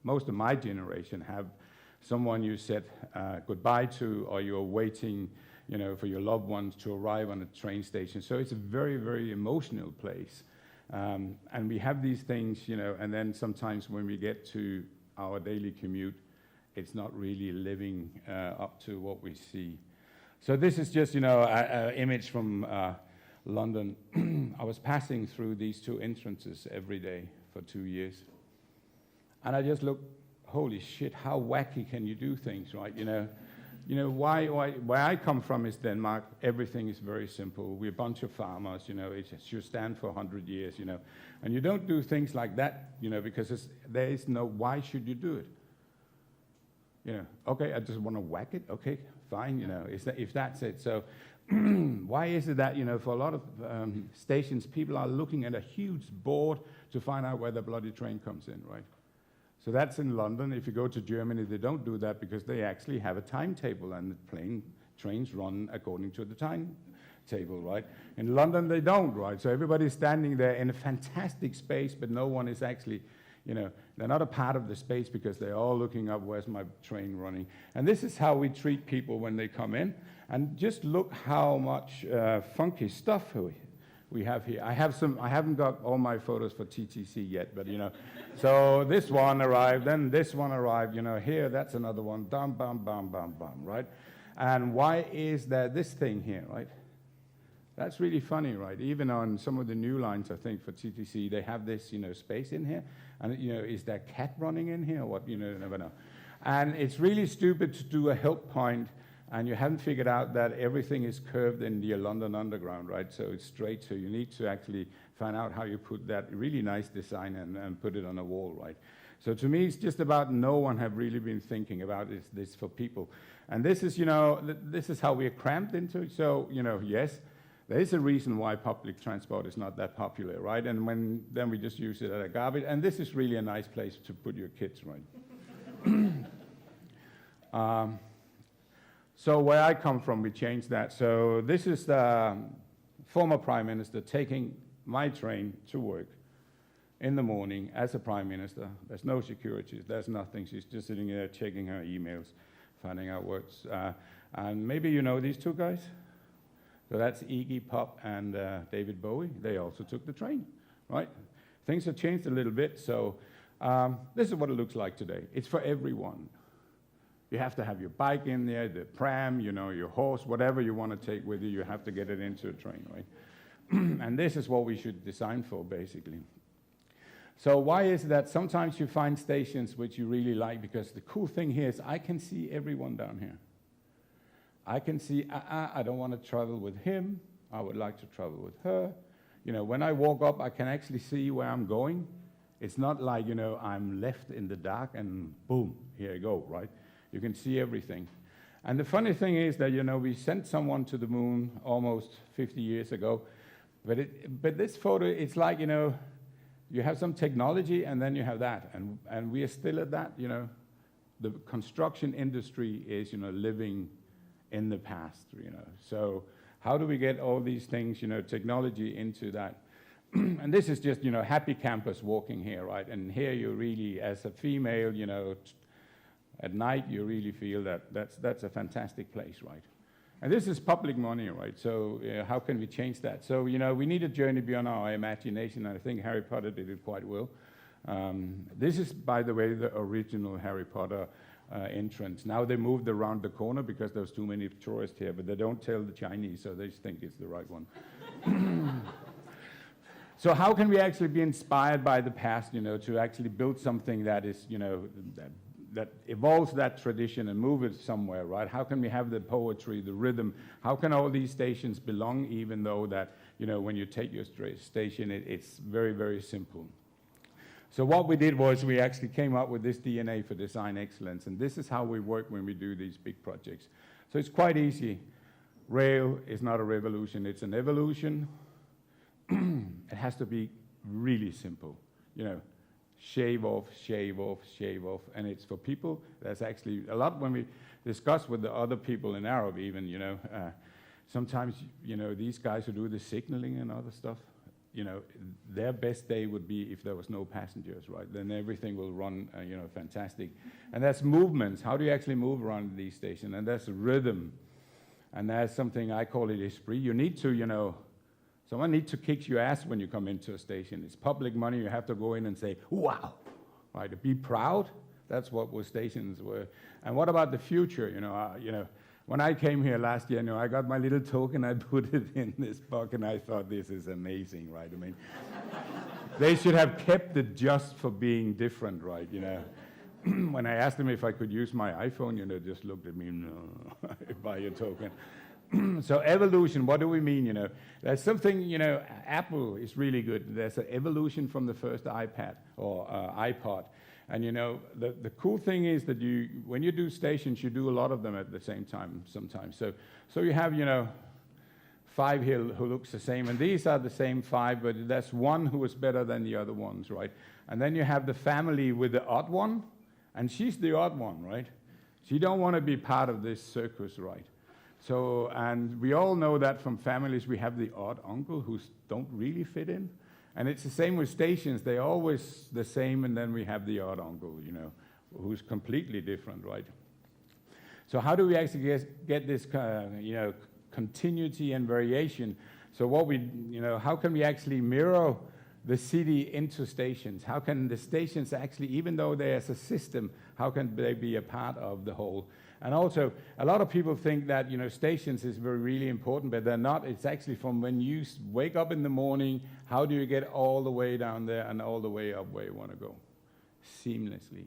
Most of my generation have someone you said goodbye to, or you're waiting, for your loved ones to arrive on a train station. So it's a very, very emotional place. And we have these things, and then sometimes when we get to our daily commute, it's not really living up to what we see. So this is just, an image from London. I was passing through these two entrances every day for 2 years. And I just looked, holy shit, how wacky can you do things, right? Where I come from is Denmark. Everything is very simple. We're a bunch of farmers, it should stand for 100 years, And you don't do things like that, because there is no, why should you do it? Okay, I just want to whack it, okay, fine, if that's it. So why is it that, for a lot of stations, people are looking at a huge board to find out where the bloody train comes in, right? So that's in London. If you go to Germany, they don't do that because they actually have a timetable, and the trains run according to the timetable, right? In London, they don't, right? So everybody's standing there in a fantastic space, but no one is actually, they're not a part of the space because they're all looking up, where's my train running? And this is how we treat people when they come in. And just look how much funky stuff we have here. I haven't got all my photos for TTC yet, but so this one arrived, then this one arrived, here, that's another one, bam, bam, bam, bam, bam, right? And why is there this thing here, right? That's really funny, right? Even on some of the new lines, I think, for TTC, they have this, space in here, and, is there a cat running in here, or what, you never know. And it's really stupid to do a help point, and you haven't figured out that everything is curved in the London Underground, right? So it's straight, so you need to actually find out how you put that really nice design and put it on a wall, right? So to me, it's just about no one have really been thinking about this for people. And this is, this is how we are cramped into it. So, yes, there is a reason why public transport is not that popular, right? And then we just use it as a garbage. And this is really a nice place to put your kids, right? So where I come from, we changed that. So this is the former Prime Minister taking my train to work in the morning as a Prime Minister. There's no security, there's nothing. She's just sitting there checking her emails, finding out what's, and maybe you know these two guys. So that's Iggy Pop and David Bowie. They also took the train, right? Things have changed a little bit. So this is what it looks like today. It's for everyone. You have to have your bike in there, the pram, your horse, whatever you want to take with you, you have to get it into a train, right? And this is what we should design for, basically. So why is it that sometimes you find stations which you really like? Because the cool thing here is I can see everyone down here. I can see, I don't want to travel with him. I would like to travel with her. When I walk up, I can actually see where I'm going. It's not like, you know, I'm left in the dark and boom, here I go, right? You can see everything. And the funny thing is that, you know, we sent someone to the moon almost 50 years ago, but this photo, it's like, you know, you have some technology and then you have that, and we are still at that, you know. The construction industry is, you know, living in the past, you know. So how do we get all these things, you know, technology into that? And this is just, you know, happy campus walking here, right? And here you really, as a female, you know, at night you really feel that that's a fantastic place, right? And this is public money, right? So how can we change that? So, you know, we need a journey beyond our imagination, and I think Harry Potter did it quite well. This is, by the way, the original Harry Potter entrance. Now they moved around the corner because there's too many tourists here, but they don't tell the Chinese, so they just think it's the right one. So how can we actually be inspired by the past, you know, to actually build something that is, you know, that evolves that tradition and move it somewhere, right? How can we have the poetry, the rhythm? How can all these stations belong, even though that, you know, when you take your station, it's very, very simple. So what we did was we actually came up with this DNA for design excellence, and this is how we work when we do these big projects. So it's quite easy. Rail is not a revolution, it's an evolution. It has to be really simple, you know, shave off, shave off, shave off, and it's for people. That's actually a lot when we discuss with the other people in Arup even, you know, sometimes, you know, these guys who do the signaling and other stuff, you know, their best day would be if there was no passengers, right? Then everything will run, you know, fantastic. And that's movements. How do you actually move around these stations? And that's rhythm. And that's something I call it esprit. You need to, you know, someone needs to kick your ass when you come into a station. It's public money. You have to go in and say, wow, right? To be proud. That's what stations were. And what about the future? You know, when I came here last year, you know, I got my little token. I put it in this book, and I thought, this is amazing, right? I mean, they should have kept it just for being different, right? You know, when I asked them if I could use my iPhone, you know, just looked at me, no, buy your token. So evolution, what do we mean, you know? There's something, you know, Apple is really good. There's an evolution from the first iPad or iPod. And, you know, the cool thing is that when you do stations, you do a lot of them at the same time sometimes. So you have, you know, 5 here who looks the same, and these are the same 5, but there's one who is better than the other ones, right? And then you have the family with the odd one, and she's the odd one, right? She don't want to be part of this circus, right? So, and we all know that from families, we have the odd uncle who don't really fit in. And it's the same with stations. They're always the same, and then we have the odd uncle, you know, who's completely different, right? So how do we actually get this, you know, continuity and variation? So what you know, how can we actually mirror the city into stations? How can the stations actually, even though there's a system, how can they be a part of the whole? And also, a lot of people think that, you know, stations is really important, but they're not. It's actually from when you wake up in the morning, how do you get all the way down there and all the way up where you want to go? Seamlessly.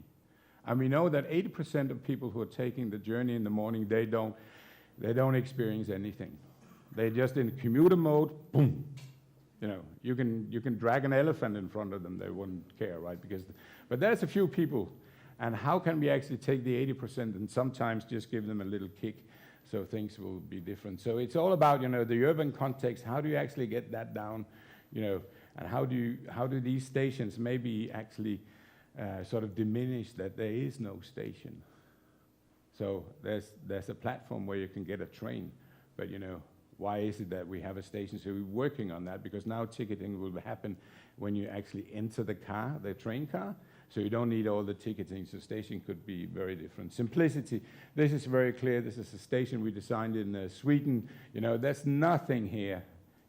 And we know that 80% of people who are taking the journey in the morning, they don't experience anything. They're just in commuter mode, boom. You know, you can drag an elephant in front of them, they wouldn't care, right? But there's a few people. And how can we actually take the 80% and sometimes just give them a little kick so things will be different? So it's all about, you know, the urban context. How do you actually get that down, you know, and how do these stations maybe actually sort of diminish that there is no station? So there's a platform where you can get a train, but, you know, why is it that we have a station? So we're working on that, because now ticketing will happen when you actually enter the car, the train car. So you don't need all the ticketing, so station could be very different. Simplicity, this is very clear. This is a station we designed in Sweden. You know, there's nothing here,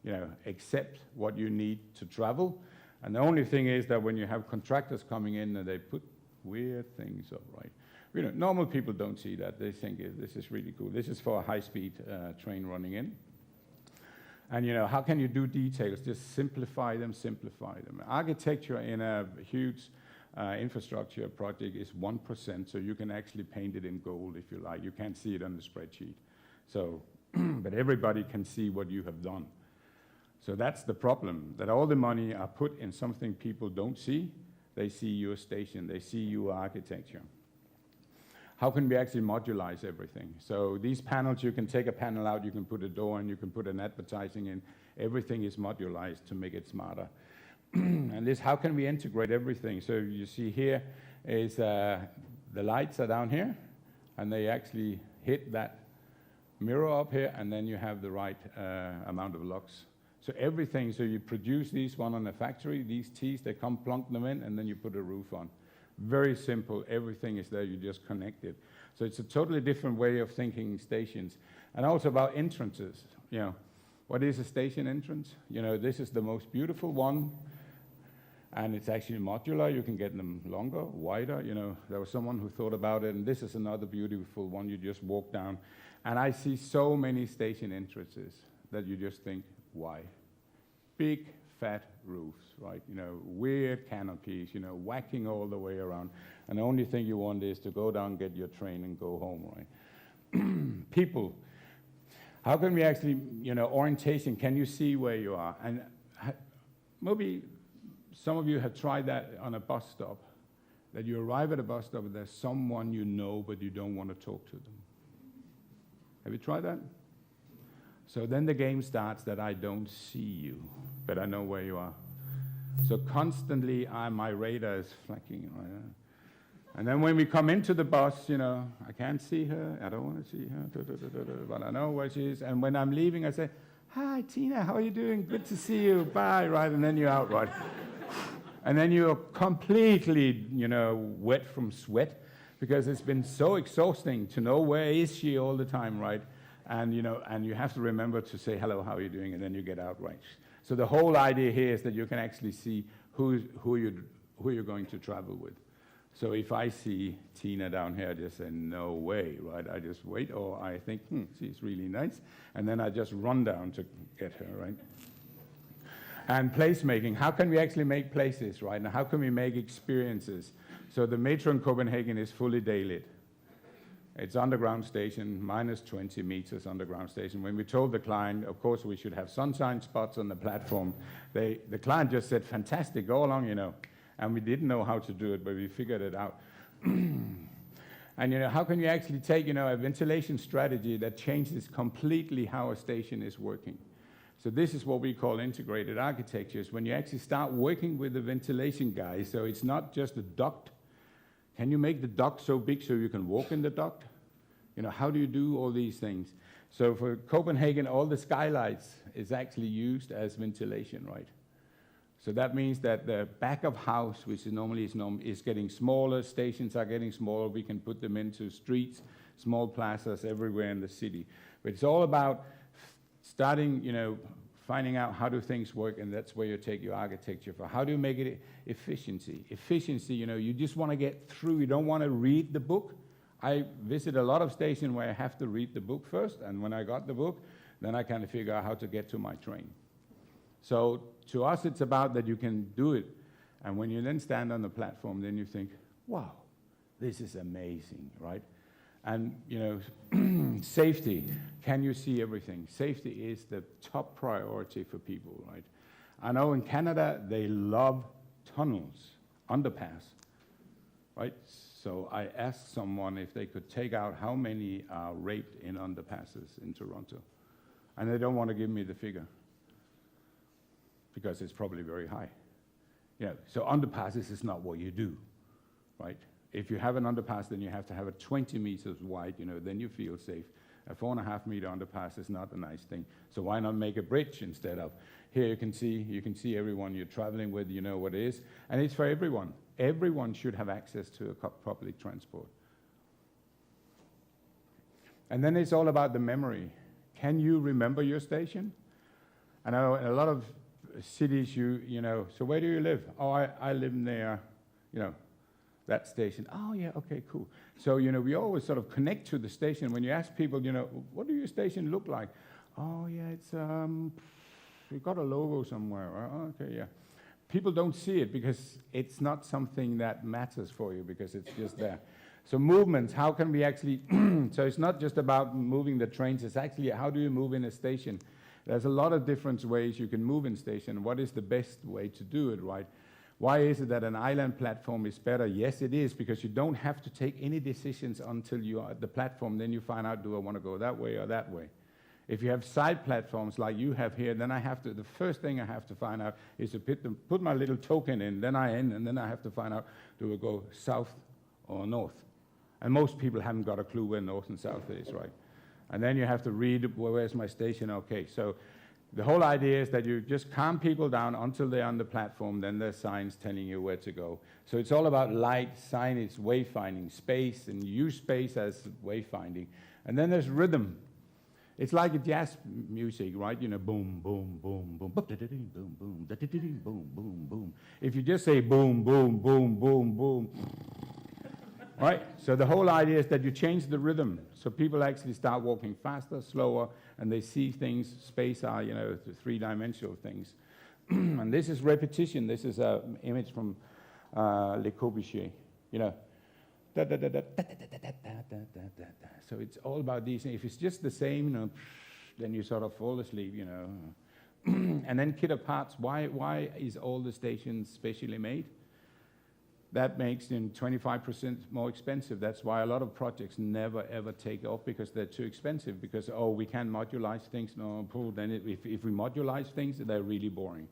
you know, except what you need to travel. And the only thing is that when you have contractors coming in, and they put weird things up, right? You know, normal people don't see that. They think this is really cool. This is for a high-speed train running in. And, you know, how can you do details? Just simplify them, simplify them. Architecture in a huge infrastructure project is 1%, so you can actually paint it in gold if you like. You can't see it on the spreadsheet. So, but everybody can see what you have done. So that's the problem, that all the money are put in something people don't see. they see your station, they see your architecture. How can we actually modularize everything? So these panels, you can take a panel out, you can put a door in, you can put an advertising in. Everything is modularized to make it smarter. And this, how can we integrate everything? So you see here is the lights are down here, and they actually hit that mirror up here, and then you have the right amount of lux. So everything, so you produce these one on the factory, these tees, they come plunk them in, and then you put a roof on. Very simple, everything is there, you just connect it. So it's a totally different way of thinking stations. And also about entrances, you know. What is a station entrance? You know, this is the most beautiful one, and it's actually modular. You can get them longer, wider, you know. There was someone who thought about it, and this is another beautiful one. You just walk down. And I see so many station entrances that you just think, why? Big, fat roofs, right? You know, weird canopies, you know, whacking all the way around. And the only thing you want is to go down, get your train, and go home, right? People. How can we actually, you know, orientation, can you see where you are? And maybe some of you have tried that on a bus stop, that you arrive at a bus stop and there's someone you know, but you don't want to talk to them. Have you tried that? So then the game starts that I don't see you, but I know where you are. So constantly my radar is flicking. And then when we come into the bus, you know, I can't see her, I don't want to see her, but I know where she is. And when I'm leaving, I say, hi, Tina, how are you doing? Good to see you, bye, right? And then you're out, right? And then you're completely, you know, wet from sweat, because it's been so exhausting to know where is she all the time, right? And, you know, and you have to remember to say, hello, how are you doing? And then you get out, right? So the whole idea here is that you can actually see who you're going to travel with. So if I see Tina down here, I just say, no way, right? I just wait, or I think, she's really nice. And then I just run down to get her, right? And placemaking, how can we actually make places, right? And how can we make experiences? So the metro in Copenhagen is fully daylit. It's underground station, minus 20 meters underground station. When we told the client, of course, we should have sunshine spots on the platform, the client just said, fantastic, go along, you know. And we didn't know how to do it, but we figured it out. And, you know, how can you actually take, you know, a ventilation strategy that changes completely how a station is working? So this is what we call integrated architectures. When you actually start working with the ventilation guys, so it's not just a duct. Can you make the duct so big so you can walk in the duct? You know, how do you do all these things? So for Copenhagen, all the skylights is actually used as ventilation, right? So that means that the back of house, which is getting smaller, stations are getting smaller, we can put them into streets, small plazas everywhere in the city. But it's all about starting, you know, finding out how do things work, and that's where you take your architecture for. How do you make it efficiency? Efficiency, you know, you just want to get through. You don't want to read the book. I visit a lot of stations where I have to read the book first, and when I got the book, then I kind of figure out how to get to my train. So to us, it's about that you can do it. And when you then stand on the platform, then you think, wow, this is amazing, right? And, you know, safety, can you see everything? Safety is the top priority for people, right? I know in Canada, they love tunnels, underpass, right? So I asked someone if they could take out how many are raped in underpasses in Toronto. And they don't want to give me the figure, because it's probably very high. You know, so underpasses is not what you do, right? If you have an underpass, then you have to have it 20 meters wide, you know, then you feel safe. A 4.5 meter underpass is not a nice thing. So why not make a bridge instead of? Here you can see everyone you're traveling with, you know what it is. And it's for everyone. Everyone should have access to a public transport. And then it's all about the memory. Can you remember your station? I know in a lot of cities, you know, so where do you live? Oh, I live near, you know, that station. Oh, yeah, okay, cool. So, you know, we always sort of connect to the station. When you ask people, you know, what do your station look like? Oh, yeah, it's, we've got a logo somewhere. Oh, okay, yeah. People don't see it because it's not something that matters for you, because it's just there. So movements, how can we actually, so it's not just about moving the trains, it's actually how do you move in a station? There's a lot of different ways you can move in station. What is the best way to do it, right? Why is it that an island platform is better? Yes, it is, because you don't have to take any decisions until you are at the platform. Then you find out, do I want to go that way or that way? If you have side platforms like you have here, then the first thing I have to find out is to put my little token in, then and then I have to find out, do I go south or north? And most people haven't got a clue where north and south is, right? And then you have to read, well, where's my station? Okay, so the whole idea is that you just calm people down until they're on the platform, then there's signs telling you where to go. So it's all about light, signage, wayfinding, space, and use space as wayfinding. And then there's rhythm. It's like a jazz music, right? You know, boom, boom, boom, boom, boom, boom, boom, boom, boom, boom. If you just say boom, boom, boom, boom, boom, right? So the whole idea is that you change the rhythm. So people actually start walking faster, slower, and they see things. Space are, you know, the three-dimensional things. And this is repetition. This is an image from Le Corbusier, you know. So it's all about these things. If it's just the same, you know, then you sort of fall asleep, you know. And then kit parts. Why is all the stations specially made? That makes them 25% more expensive. That's why a lot of projects never ever take off, because they're too expensive. Because we can't modularize things. No, then if we modularize things, they're really boring.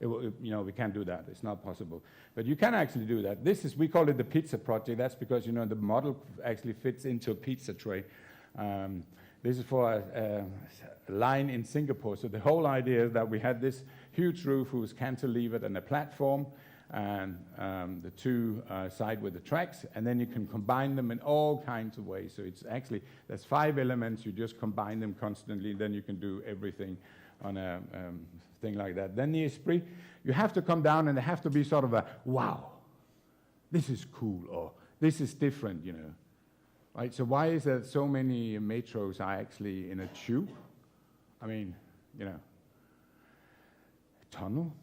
You know, we can't do that. It's not possible. But you can actually do that. We call it the pizza project. That's because, you know, the model actually fits into a pizza tray. This is for a line in Singapore. So the whole idea is that we had this huge roof who was cantilevered and a platform, and the two side with the tracks, and then you can combine them in all kinds of ways. So it's actually, there's 5 elements. You just combine them constantly, then you can do everything on a thing like that. Then the esprit, you have to come down and there have to be sort of a, wow, this is cool, or this is different, you know. Right? So why is there so many metros are actually in a tube? I mean, you know, tunnel?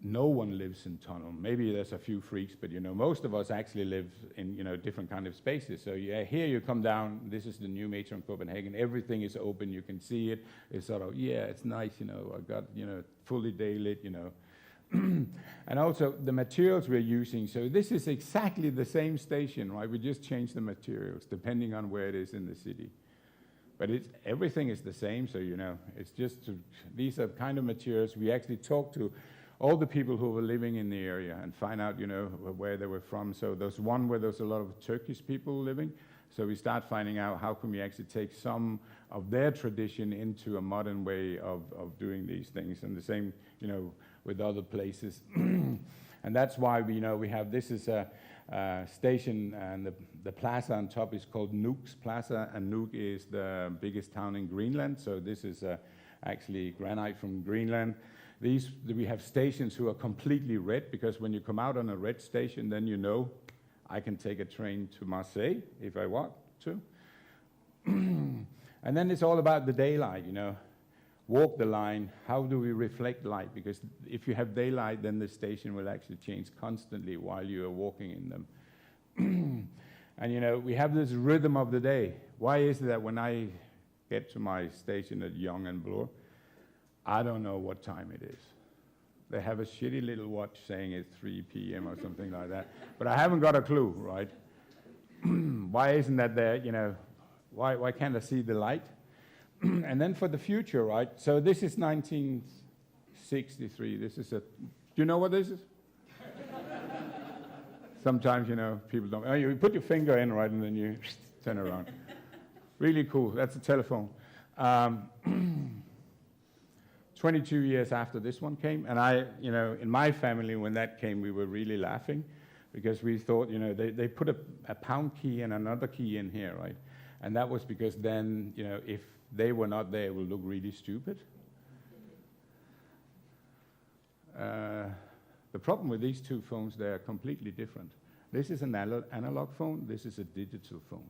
No one lives in tunnel. Maybe there's a few freaks, but you know, most of us actually live in, you know, different kind of spaces. So yeah, here you come down, this is the new metro in Copenhagen. Everything is open, you can see it. It's sort of, yeah, it's nice, you know, I got, you know, fully daylit, you know. And also the materials we're using. So this is exactly the same station, right? We just change the materials depending on where it is in the city. But everything is the same, so you know, it's just, these are kind of materials we actually talk to all the people who were living in the area and find out, you know, where they were from. So there's one where there's a lot of Turkish people living. So we start finding out how can we actually take some of their tradition into a modern way of doing these things. And the same, you know, with other places. And that's why we, you know, we have, this is a station, and the plaza on top is called Nuuk's Plaza, and Nuuk is the biggest town in Greenland. So this is actually granite from Greenland. We have stations who are completely red, because when you come out on a red station, then you know I can take a train to Marseille if I want to. And then it's all about the daylight, you know. Walk the line, how do we reflect light? Because if you have daylight, then the station will actually change constantly while you are walking in them. And you know, we have this rhythm of the day. Why is it that when I get to my station at Young and Bloor, I don't know what time it is. They have a shitty little watch saying it's 3 p.m. or something like that. But I haven't got a clue, right? Why isn't that there, you know? Why can't I see the light? And then for the future, right? So this is 1963. This is do you know what this is? Sometimes, you know, people don't. Oh, you put your finger in, right, and then you turn around. Really cool. That's a telephone. 22 years after this one came, and I, you know, in my family, when that came, we were really laughing, because we thought, you know, they put a pound key and another key in here, right? And that was because then, you know, if they were not there, it would look really stupid. The problem with these two phones, they are completely different. This is an analog phone, this is a digital phone.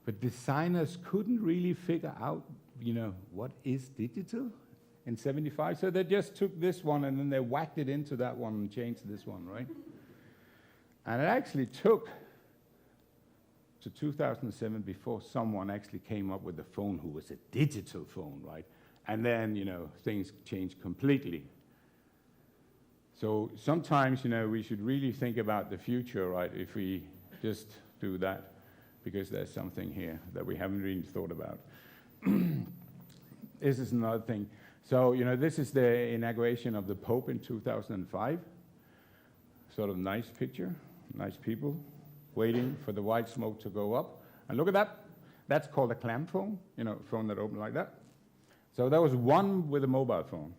But designers couldn't really figure out, you know, what is digital in 75. So they just took this one and then they whacked it into that one and changed this one, right? And it actually took to 2007 before someone actually came up with a phone who was a digital phone, right? And then, you know, things changed completely. So sometimes, we should really think about the future, right, if we just do that, because there's something here that we haven't really thought about. This is another thing. So, this is the inauguration of the Pope in 2005. Sort of nice picture, nice people waiting for the white smoke to go up. And look at that. That's called a clam phone, a phone that opened like that. So there was one with a mobile phone.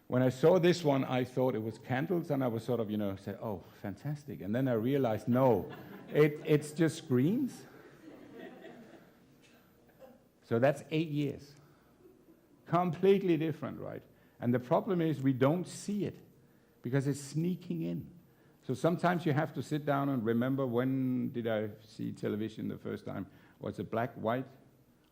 When I saw this one, I thought it was candles, and I was sort of, said, oh, fantastic. And then I realized, no, it's just screens. So that's 8 years. Completely different, right? And the problem is we don't see it because it's sneaking in. So sometimes you have to sit down and remember, when did I see television the first time? Was it black, white,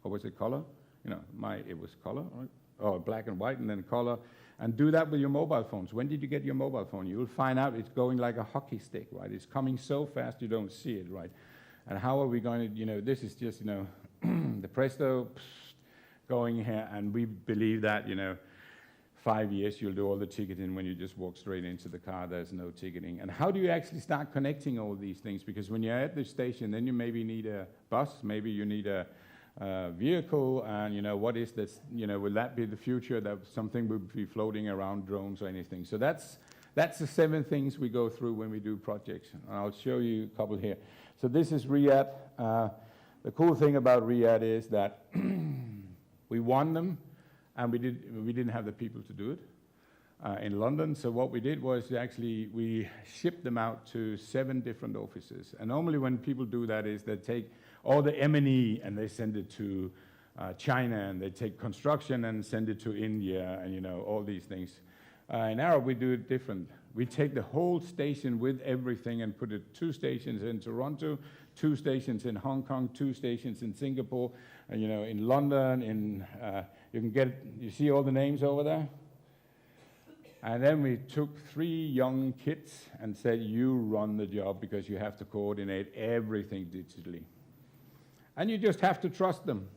or was it color? It was color, right? Or black and white and then color. And do that with your mobile phones. When did you get your mobile phone? You'll find out it's going like a hockey stick, right? It's coming so fast you don't see it, right? And how are we going to, this is just, the presto going here, and we believe that, 5 years you'll do all the ticketing when you just walk straight into the car, there's no ticketing. And how do you actually start connecting all these things? Because when you're at the station, then you maybe need a bus, maybe you need a vehicle, and what is this, will that be the future, that something will be floating around, drones or anything? So that's the 7 things we go through when we do projects, and I'll show you a couple here. So this is Riyadh. The cool thing about Riyadh is that we won them, and we didn't have the people to do it in London. So what we did was actually we shipped them out to 7 different offices. And normally when people do that is they take all the M&E and they send it to China, and they take construction and send it to India, and all these things. In Arup we do it different. We take the whole station with everything and put it 2 stations in Toronto, 2 stations in Hong Kong, 2 stations in Singapore, and in London. You see all the names over there? And then we took 3 young kids and said, you run the job, because you have to coordinate everything digitally. And you just have to trust them,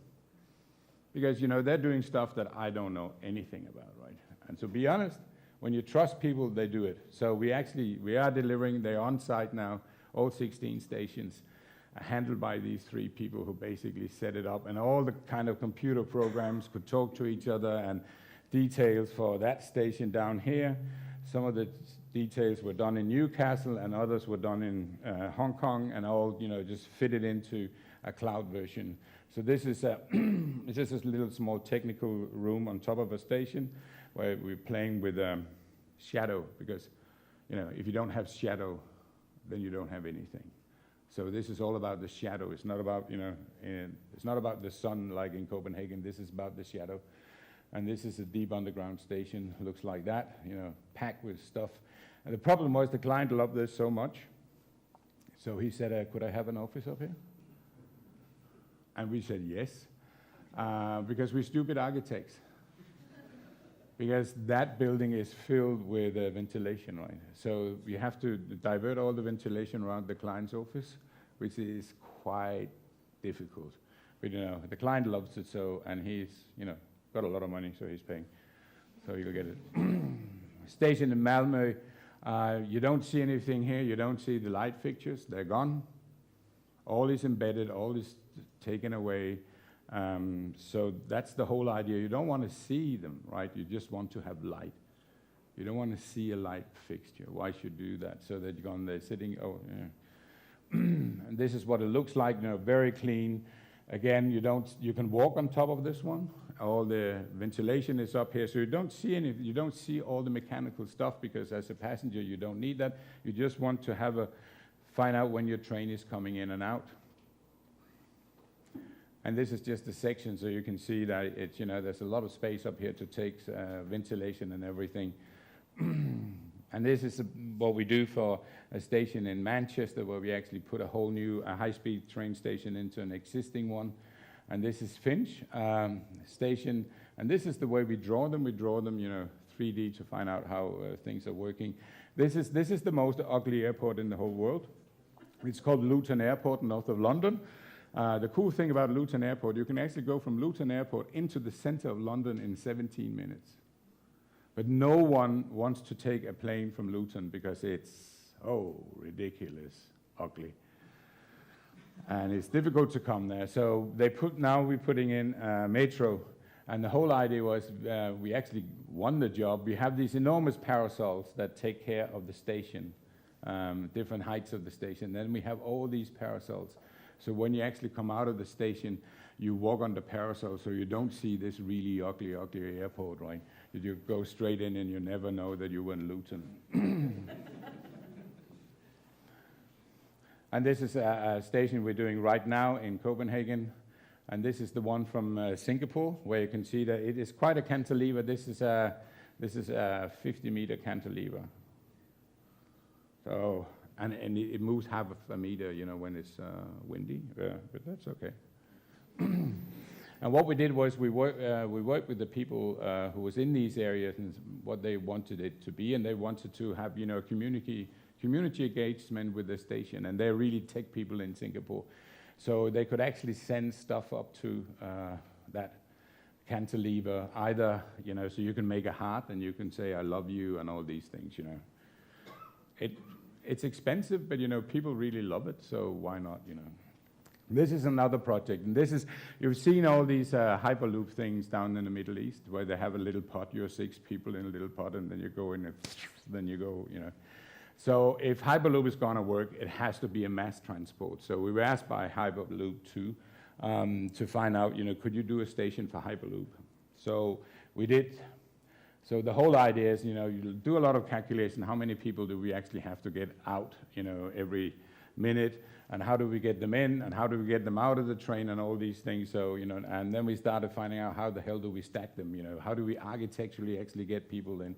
because they're doing stuff that I don't know anything about, right? And to be honest, when you trust people, they do it. So we are delivering. They're on site now, all 16 stations, handled by these 3 people who basically set it up, and all the kind of computer programs could talk to each other, and details for that station down here. Some of the details were done in Newcastle, and others were done in Hong Kong, and all just fitted into a cloud version. So this is it's just this little small technical room on top of a station where we're playing with shadow, because if you don't have shadow, then you don't have anything. So this is all about the shadow. It's not about it's not about the sun like in Copenhagen. This is about the shadow. And this is a deep underground station. Looks like that, packed with stuff. And the problem was the client loved this so much. So he said, could I have an office up here? And we said yes, because we're stupid architects. Because that building is filled with ventilation, right? So you have to divert all the ventilation around the client's office, which is quite difficult. But the client loves it so, and he's got a lot of money, so he's paying. So you'll get it. Station in Malmö, you don't see anything here. You don't see the light fixtures. They're gone. All is embedded. All is taken away. So that's the whole idea. You don't want to see them, right? You just want to have light. You don't want to see a light fixture. Why should you do that? So that you're gone there sitting, and this is what it looks like, very clean. Again, you can walk on top of this one. All the ventilation is up here, so you don't see you don't see all the mechanical stuff, because as a passenger you don't need that. You just want to find out when your train is coming in and out. And this is just a section, so you can see that it's there's a lot of space up here to take ventilation and everything. And this is what we do for a station in Manchester, where we actually put a whole new high-speed train station into an existing one. And this is Finch station, and this is the way we draw them. We draw them, 3D to find out how things are working. This is the most ugly airport in the whole world. It's called Luton Airport, north of London. The cool thing about Luton Airport, you can actually go from Luton Airport into the center of London in 17 minutes. But no one wants to take a plane from Luton because it's, ridiculous, ugly. And it's difficult to come there. So now we're putting in metro. And the whole idea was we actually won the job. We have these enormous parasols that take care of the station, different heights of the station. Then we have all these parasols. So when you actually come out of the station, you walk on the parasol, so you don't see this really ugly airport, right? You go straight in and you never know that you were in Luton. And this is a station we're doing right now in Copenhagen. And this is the one from Singapore, where you can see that it is quite a cantilever. This is a 50-meter cantilever. So, and it moves half of a meter, when it's windy, but that's okay. And what we did was we worked with the people who was in these areas and what they wanted it to be, and they wanted to have community engagement with the station, and they're really tech people in Singapore, so they could actually send stuff up to that cantilever, either so you can make a heart and you can say I love you and all these things. It's expensive, but people really love it, so why not? This is another project, and you've seen all these Hyperloop things down in the Middle East, where they have a little pot, you're 6 people in a little pot, and then you go in and then you go, So if Hyperloop is gonna work, it has to be a mass transport. So we were asked by Hyperloop to find out, could you do a station for Hyperloop? So we did. So the whole idea is, you do a lot of calculation, how many people do we actually have to get out, every minute, and how do we get them in, and how do we get them out of the train, and all these things. So, and then we started finding out how the hell do we stack them, how do we architecturally actually get people in.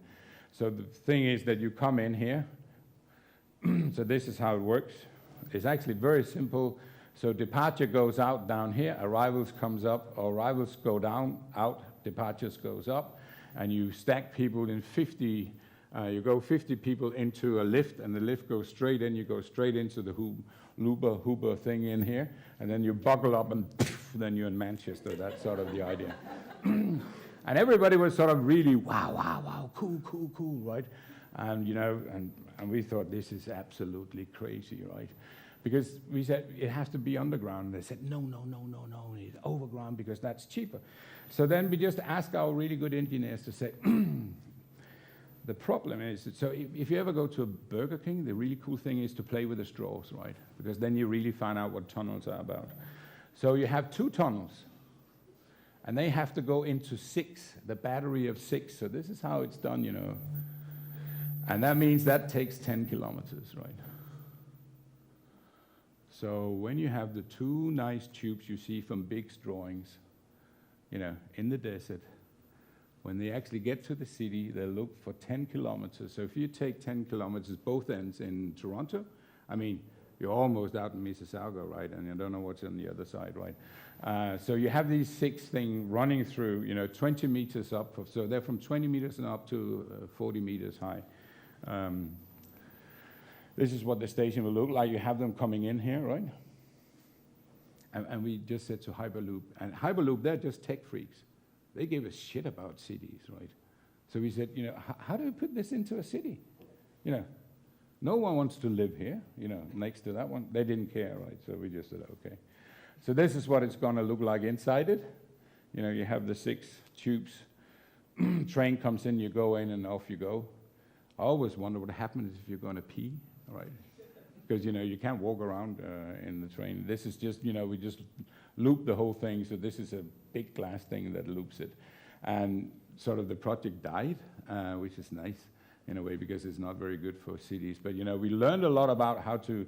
So the thing is that you come in here, so this is how it works. It's actually very simple. So departure goes out down here, arrivals comes up, arrivals go down, out, departures goes up, and you stack people in 50, you go 50 people into a lift, and the lift goes straight in, you go straight into the Hoover thing in here, and then you buckle up and then you're in Manchester. That's sort of the idea. And everybody was sort of really, wow, cool, right? And, and we thought this is absolutely crazy, right? Because we said it has to be underground. They said, no, it's overground because that's cheaper. So then we just asked our really good engineers to say, the problem is, so if you ever go to a Burger King, the really cool thing is to play with the straws, right? Because then you really find out what tunnels are about. So you have 2 tunnels, and they have to go into 6, the battery of 6. So this is how it's done, And that means that takes 10 kilometers, right? So when you have the 2 nice tubes you see from Big's drawings, in the desert, when they actually get to the city, they look for 10 kilometers. So if you take 10 kilometers, both ends in Toronto, you're almost out in Mississauga, right? And you don't know what's on the other side, right? So you have these 6 things running through, 20 meters up. So they're from 20 meters and up to 40 meters high. This is what the station will look like. You have them coming in here, right? And we just said to Hyperloop, and Hyperloop, they're just tech freaks. They gave a shit about cities, right? So we said, how do we put this into a city? No one wants to live here, next to that one. They didn't care, right? So we just said, okay. So this is what it's gonna look like inside it. You have the 6 tubes. Train comes in, you go in, and off you go. I always wonder what happens if you're gonna pee, right? Because, you can't walk around in the train. This is just, we just loop the whole thing. So this is a big glass thing that loops it. And sort of the project died, which is nice in a way because it's not very good for cities. But, we learned a lot about how to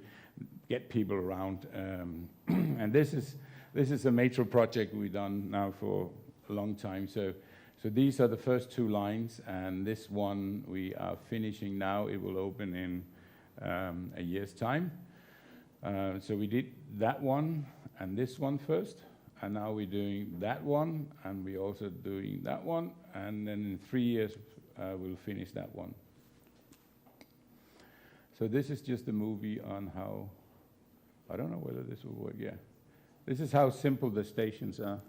get people around. And this is a metro project we've done now for a long time. So these are the first 2 lines, and this one we are finishing now. It will open in a year's time. So we did that one and this one first, and now we're doing that one, and we're also doing that one, and then in 3 years we'll finish that one. So this is just a movie on how, I don't know whether this will work, yeah. This is how simple the stations are.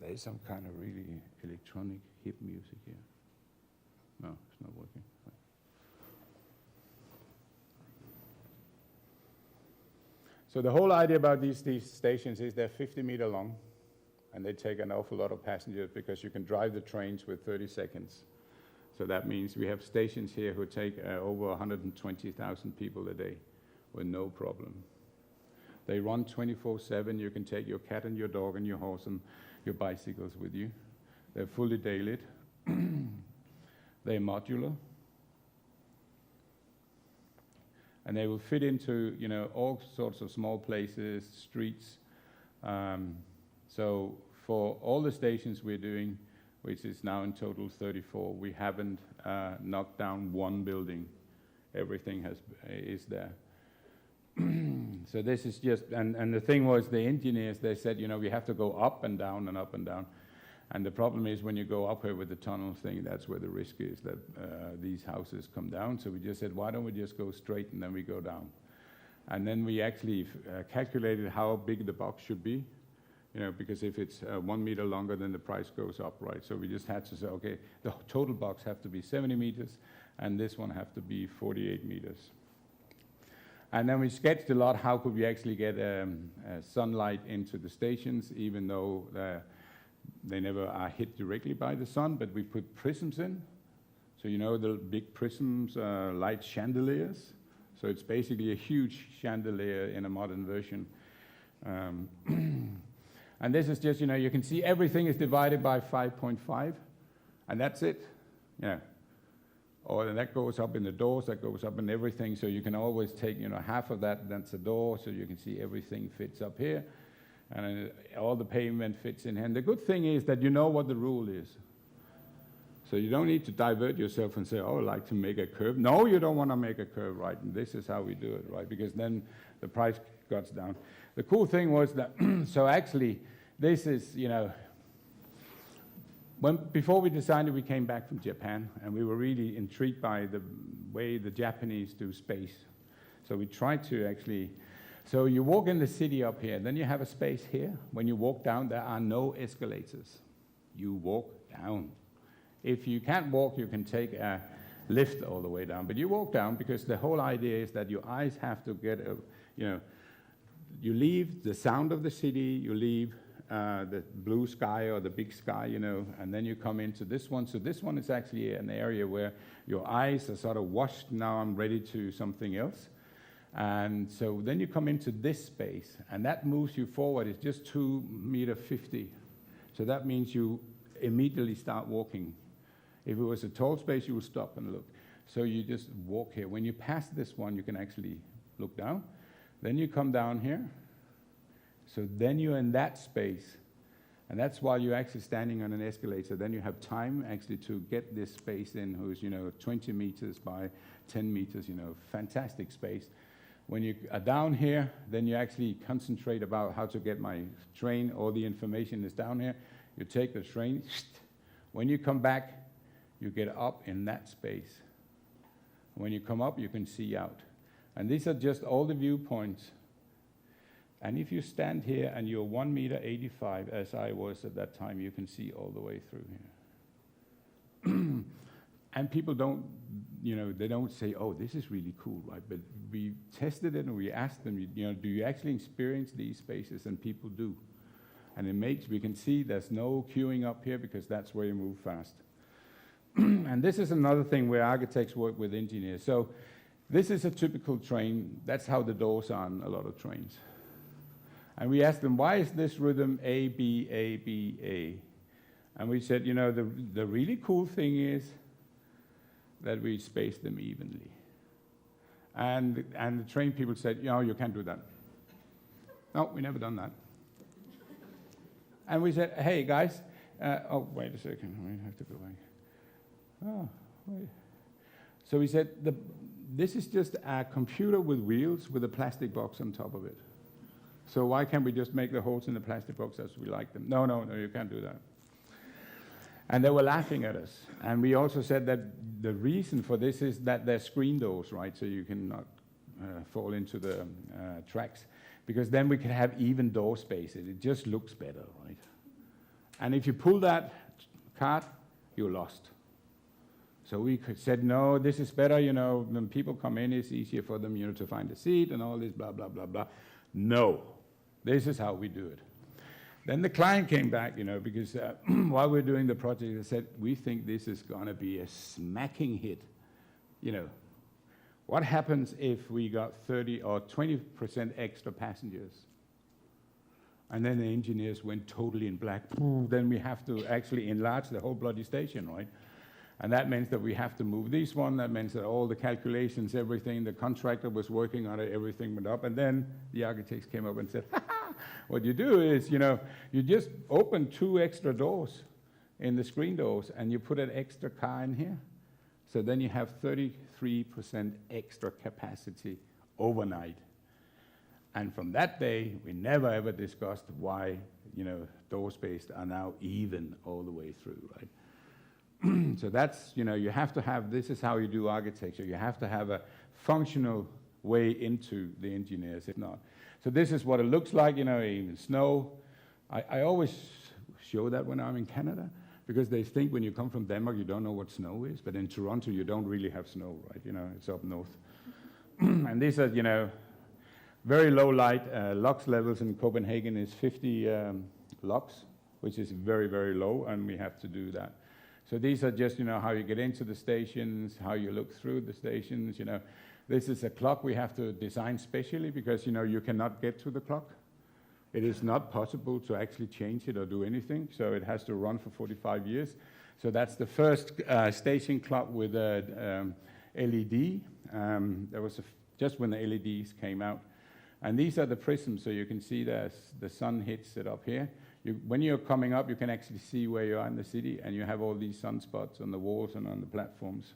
There's some kind of really electronic hip music here. No, it's not working. So the whole idea about these stations is they're 50 meter long, and they take an awful lot of passengers because you can drive the trains with 30 seconds. So that means we have stations here who take over 120,000 people a day with no problem. They run 24/7. You can take your cat and your dog and your horse and your bicycles with you. They're fully daylit. They're modular. And they will fit into, you know, all sorts of small places, streets. So for all the stations we're doing, which is now in total 34, we haven't knocked down one building. Everything is there. So this is just, and the thing was, the engineers, they said, you know, we have to go up and down and up and down. And the problem is when you go up here with the tunnel thing, that's where the risk is, that these houses come down. So we just said, why don't we just go straight and then we go down? And then we actually calculated how big the box should be, you know, because if it's 1 meter longer, then the price goes up, right? So we just had to say, okay, the total box have to be 70 meters, and this one have to be 48 meters. And then we sketched a lot, how could we actually get sunlight into the stations, even though they never are hit directly by the sun, but we put prisms in. So you know the big prisms, light chandeliers. So it's basically a huge chandelier in a modern version. And this is just, you know, you can see everything is divided by 5.5, and that's it. Yeah. Or that goes up in the doors, that goes up in everything. So you can always take, you know, half of that's a door, so you can see everything fits up here. And all the pavement fits in here. And the good thing is that you know what the rule is. So you don't need to divert yourself and say, oh, I like to make a curve. No, you don't want to make a curve, right? And this is how we do it, right? Because then the price cuts down. The cool thing was that, so actually, this is, you know, before we designed it, we came back from Japan, and we were really intrigued by the way the Japanese do space. So we tried to actually, so you walk in the city up here, then you have a space here. When you walk down, there are no escalators. You walk down. If you can't walk, you can take a lift all the way down, but you walk down because the whole idea is that your eyes have to get, you know, you leave the sound of the city, you leave the blue sky or the big sky, you know, and then you come into this one. So this one is actually an area where your eyes are sort of washed. Now I'm ready to something else. And so then you come into this space, and that moves you forward. It's just 2.50 meters. So that means you immediately start walking. If it was a tall space, you would stop and look. So you just walk here. When you pass this one, you can actually look down. Then you come down here. So then you're in that space. And that's while you're actually standing on an escalator. Then you have time actually to get this space in, who's, you know, 20 meters by 10 meters, you know, fantastic space. When you are down here, then you actually concentrate about how to get my train. All the information is down here. You take the train. When you come back, you get up in that space. When you come up, you can see out. And these are just all the viewpoints. And if you stand here and you're 1.85 meters, as I was at that time, you can see all the way through here. And people don't, you know, they don't say, oh, this is really cool, right? But we tested it and we asked them, you know, do you actually experience these spaces? And people do. And it makes, we can see there's no queuing up here because that's where you move fast. And this is another thing where architects work with engineers. So this is a typical train. That's how the doors are on a lot of trains. And we asked them, why is this rhythm A, B, A, B, A? And we said, you know, the really cool thing is that we space them evenly. And the train people said, no, you can't do that. No, we never done that. And we said, hey, guys, oh, wait a second, we have to go back. Oh, wait. So we said, this is just a computer with wheels with a plastic box on top of it. So why can't we just make the holes in the plastic box as we like them? No, you can't do that. And they were laughing at us. And we also said that the reason for this is that they're screen doors, right? So you cannot fall into the tracks. Because then we can have even door spaces. It just looks better, right? And if you pull that card, you're lost. So we said, no, this is better, when people come in, it's easier for them, to find a seat and all this, blah, blah, blah, blah. No, this is how we do it. Then the client came back, because while we're doing the project, they said, we think this is going to be a smacking hit. What happens if we got 30 or 20% extra passengers? And then the engineers went totally in black. Then we have to actually enlarge the whole bloody station, right? And that means that we have to move this one. That means that all the calculations, everything, the contractor was working on it, everything went up. And then the architects came up and said, what you do is, you just open 2 extra doors in the screen doors, and you put an extra car in here. So then you have 33% extra capacity overnight. And from that day, we never ever discussed why, door space are now even all the way through, right? So that's, you have to have, this is how you do architecture. You have to have a functional way into the engineers, if not. So this is what it looks like, even snow. I always show that when I'm in Canada, because they think when you come from Denmark, you don't know what snow is. But in Toronto, you don't really have snow, right? It's up north. And these are, very low light. Lux levels in Copenhagen is 50 lux, which is very, very low, and we have to do that. So these are just, how you get into the stations, how you look through the stations, This is a clock we have to design specially because, you cannot get to the clock. It is not possible to actually change it or do anything, so it has to run for 45 years. So that's the first station clock with a LED. That was just when the LEDs came out. And these are the prisms, so you can see the sun hits it up here. When you're coming up, you can actually see where you are in the city, and you have all these sunspots on the walls and on the platforms.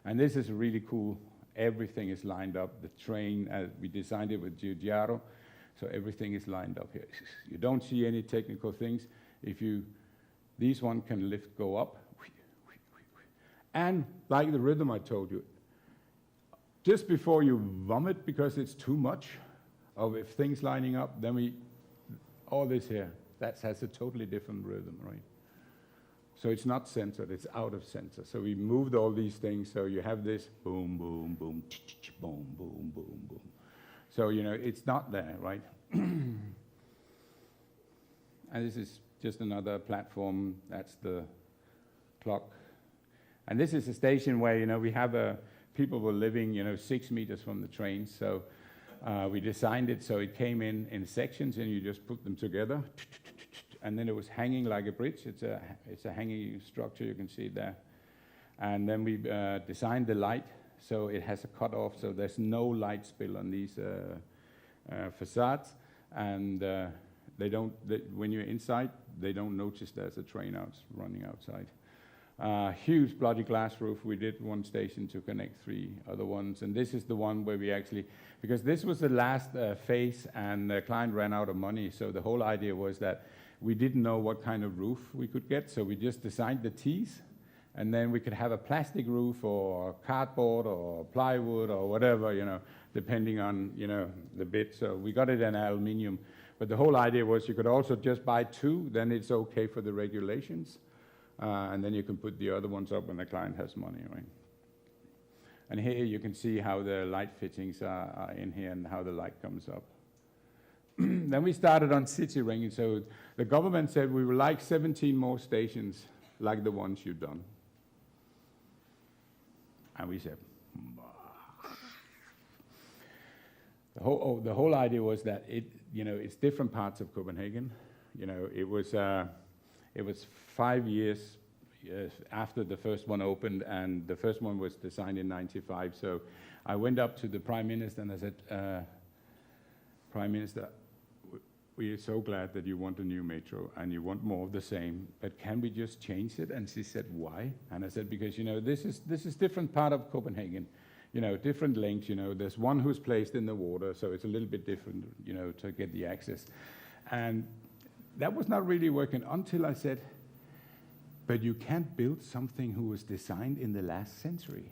And this is really cool. Everything is lined up. The train, we designed it with Giugiaro, so everything is lined up here. You don't see any technical things. These one can go up. And like the rhythm I told you, just before you vomit because it's too much of if things lining up, then all this here, that has a totally different rhythm, right? So it's not centered, it's out of center. So we moved all these things, so you have this boom, boom, boom, boom, boom, boom, boom. So, it's not there, right? And this is just another platform, that's the clock. And this is a station where, we have people were living, 6 meters from the train. So we designed it so it came in sections, and you just put them together. And then it was hanging like a bridge. It's a hanging structure, you can see it there. And then we designed the light, so it has a cutoff, so there's no light spill on these facades. And when you're inside, they don't notice there's a train running outside. Huge bloody glass roof. We did one station to connect 3 other ones. And this is the one where we actually, because this was the last phase and the client ran out of money. So the whole idea was that we didn't know what kind of roof we could get. So we just designed the T's, and then we could have a plastic roof or cardboard or plywood or whatever, depending on, the bit. So we got it in aluminum. But the whole idea was you could also just buy 2, then it's okay for the regulations. And then you can put the other ones up when the client has money, right? And here you can see how the light fittings are in here and how the light comes up. Then we started on city ringing. So the government said we would like 17 more stations like the ones you've done. And we said, the whole idea was that it's different parts of Copenhagen. It was 5 years after the first one opened, and the first one was designed in '95. So I went up to the Prime Minister and I said, Prime Minister, we are so glad that you want a new metro and you want more of the same, but can we just change it? And she said, why? And I said, because this is different part of Copenhagen, different links. There's one who's placed in the water, so it's a little bit different, to get the access. And that was not really working until I said, but you can't build something who was designed in the last century.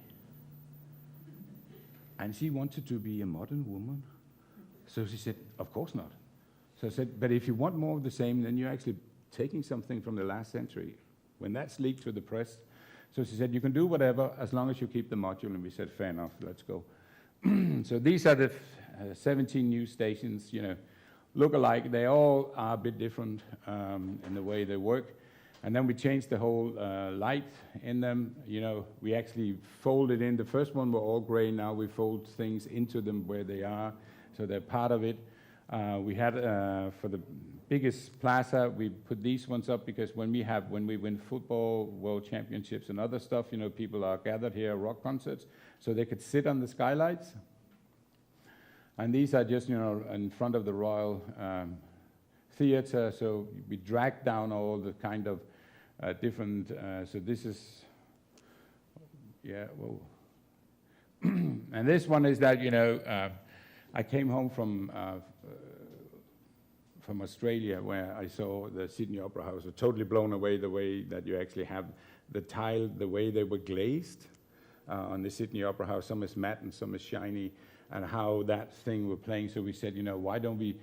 And she wanted to be a modern woman. So she said, of course not. So I said, but if you want more of the same, then you actually taking something from the last century. When that's leaked to the press, so she said, you can do whatever as long as you keep the module. And we said, fair enough, let's go. So these are the 17 new stations, look alike. They all are a bit different in the way they work. And then we changed the whole light in them. We actually folded in. The first one were all gray. Now we fold things into them where they are, so they're part of it. We had, for the biggest plaza, we put these ones up because when we win football, world championships and other stuff, people are gathered here at rock concerts, so they could sit on the skylights. And these are just, in front of the Royal Theatre, so we dragged down all the kind of different, so this is, and this one is that, I came home from Australia, where I saw the Sydney Opera House. I was totally blown away the way that you actually have the tile, the way they were glazed on the Sydney Opera House. Some is matte and some is shiny, and how that thing were playing. So we said, why don't we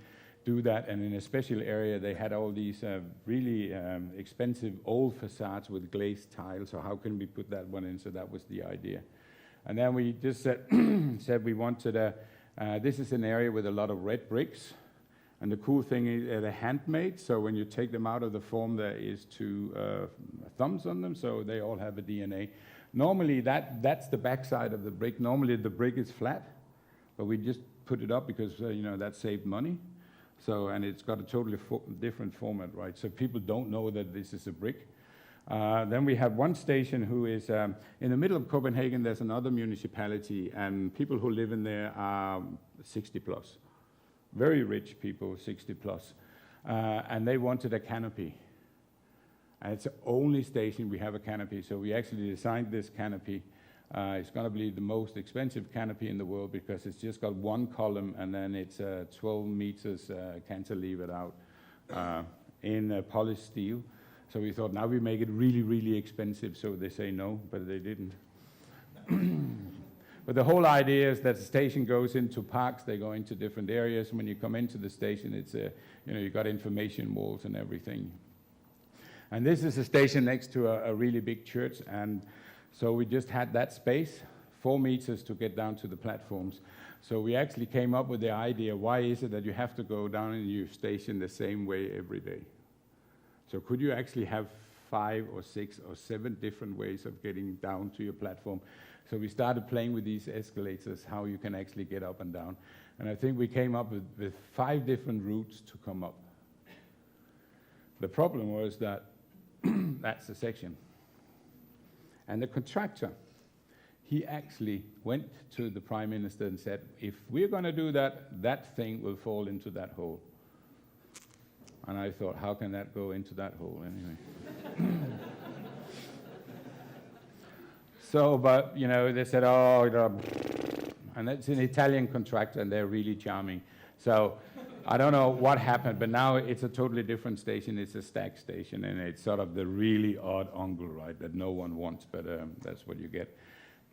do that? And in a special area, they had all these really expensive old facades with glazed tiles. So how can we put that one in? So that was the idea. And then we just said, we wanted this is an area with a lot of red bricks. And the cool thing is they're handmade, so when you take them out of the form, there is two thumbs on them, so they all have a DNA. Normally, that's the backside of the brick. Normally, the brick is flat, but we just put it up because, that saved money. So, and it's got a totally different format, right? So people don't know that this is a brick. Then we have one station who is, in the middle of Copenhagen, there's another municipality, and people who live in there are 60 plus. Very rich people, 60 plus, and they wanted a canopy. And it's the only station we have a canopy, so we actually designed this canopy. It's going to be the most expensive canopy in the world because it's just got one column and then it's 12 meters cantilevered out in polished steel. So we thought, now we make it really, really expensive, so they say no, but they didn't. But the whole idea is that the station goes into parks, they go into different areas. When you come into the station, it's you got information walls and everything. And this is a station next to a really big church, and so we just had that space, 4 meters to get down to the platforms. So we actually came up with the idea, why is it that you have to go down in your station the same way every day? So could you actually have 5 or 6 or 7 different ways of getting down to your platform? So we started playing with these escalators, how you can actually get up and down. And I think we came up with 5 different routes to come up. The problem was that that's the section. And the contractor, he actually went to the Prime Minister and said, if we're going to do that, that thing will fall into that hole. And I thought, how can that go into that hole anyway? So, but, they said, and it's an Italian contractor, and they're really charming. So I don't know what happened, but now it's a totally different station. It's a stack station, and it's sort of the really odd angle, right, that no one wants, but that's what you get.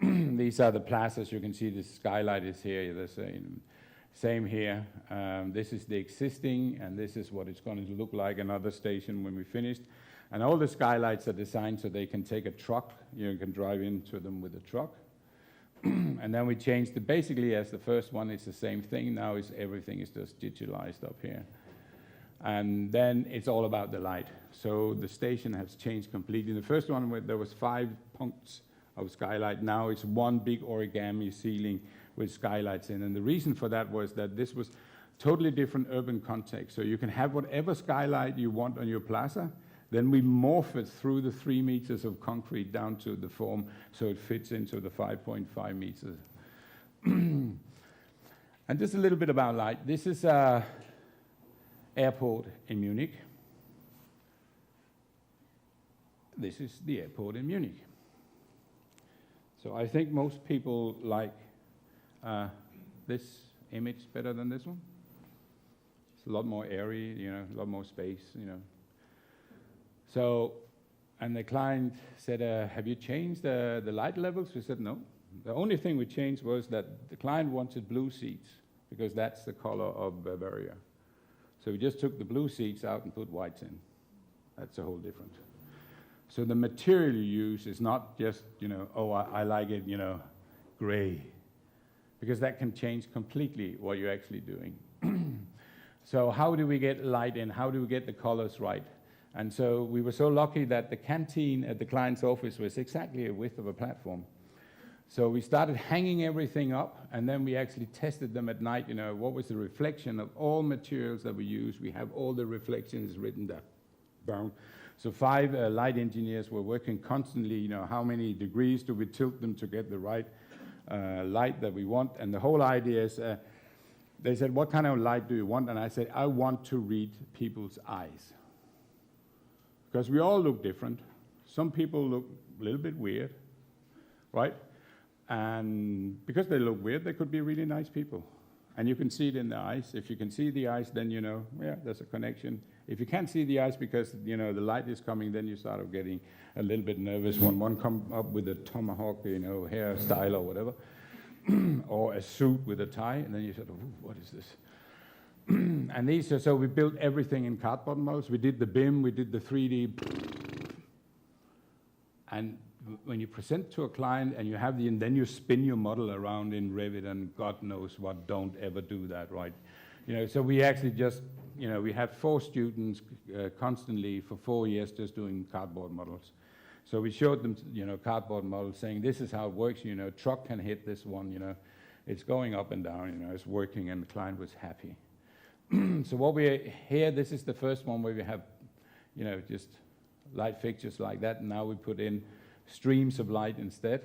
These are the plazas. You can see the skylight is here. The same here. This is the existing, and this is what it's going to look like, another station when we finished. And all the skylights are designed so they can take a truck. You can drive into them with a truck. And then we changed it. Basically, as the first one, it's the same thing. Now everything is just digitalized up here. And then it's all about the light. So the station has changed completely. The first one, there was 5 punkts of skylight. Now it's one big origami ceiling with skylights in. And the reason for that was that this was totally different urban context. So you can have whatever skylight you want on your plaza. Then we morph it through the 3 meters of concrete down to the form so it fits into the 5.5 meters. And just a little bit about light. This is an airport in Munich. This is the airport in Munich. So I think most people like this image better than this one. It's a lot more airy, a lot more space, So, and the client said, have you changed the light levels? We said, no. The only thing we changed was that the client wanted blue seats because that's the color of Bavaria. So we just took the blue seats out and put whites in. That's a whole different. So the material you use is not just, oh, I like it, gray, because that can change completely what you're actually doing. So how do we get light in? How do we get the colors right? And so we were so lucky that the canteen at the client's office was exactly a width of a platform. So we started hanging everything up, and then we actually tested them at night, what was the reflection of all materials that we use. We have all the reflections written down. So 5 light engineers were working constantly, how many degrees do we tilt them to get the right light that we want. And the whole idea is, they said, what kind of light do you want? And I said, I want to read people's eyes. Because we all look different. Some people look a little bit weird, right? And because they look weird, they could be really nice people. And you can see it in the eyes. If you can see the eyes, then yeah, there's a connection. If you can't see the eyes because, the light is coming, then you start getting a little bit nervous when one come up with a tomahawk, hairstyle or whatever, or a suit with a tie, and then you sort of, what is this? And these are, so we built everything in cardboard models. We did the BIM, we did the 3D. And when you present to a client and you have and then you spin your model around in Revit, and God knows what, don't ever do that, right? So we actually just, we had 4 students constantly for 4 years just doing cardboard models. So we showed them, cardboard models saying, this is how it works, truck can hit this one, it's going up and down, it's working, and the client was happy. So what we here, this is the first one where we have, just light fixtures like that, and now we put in streams of light instead.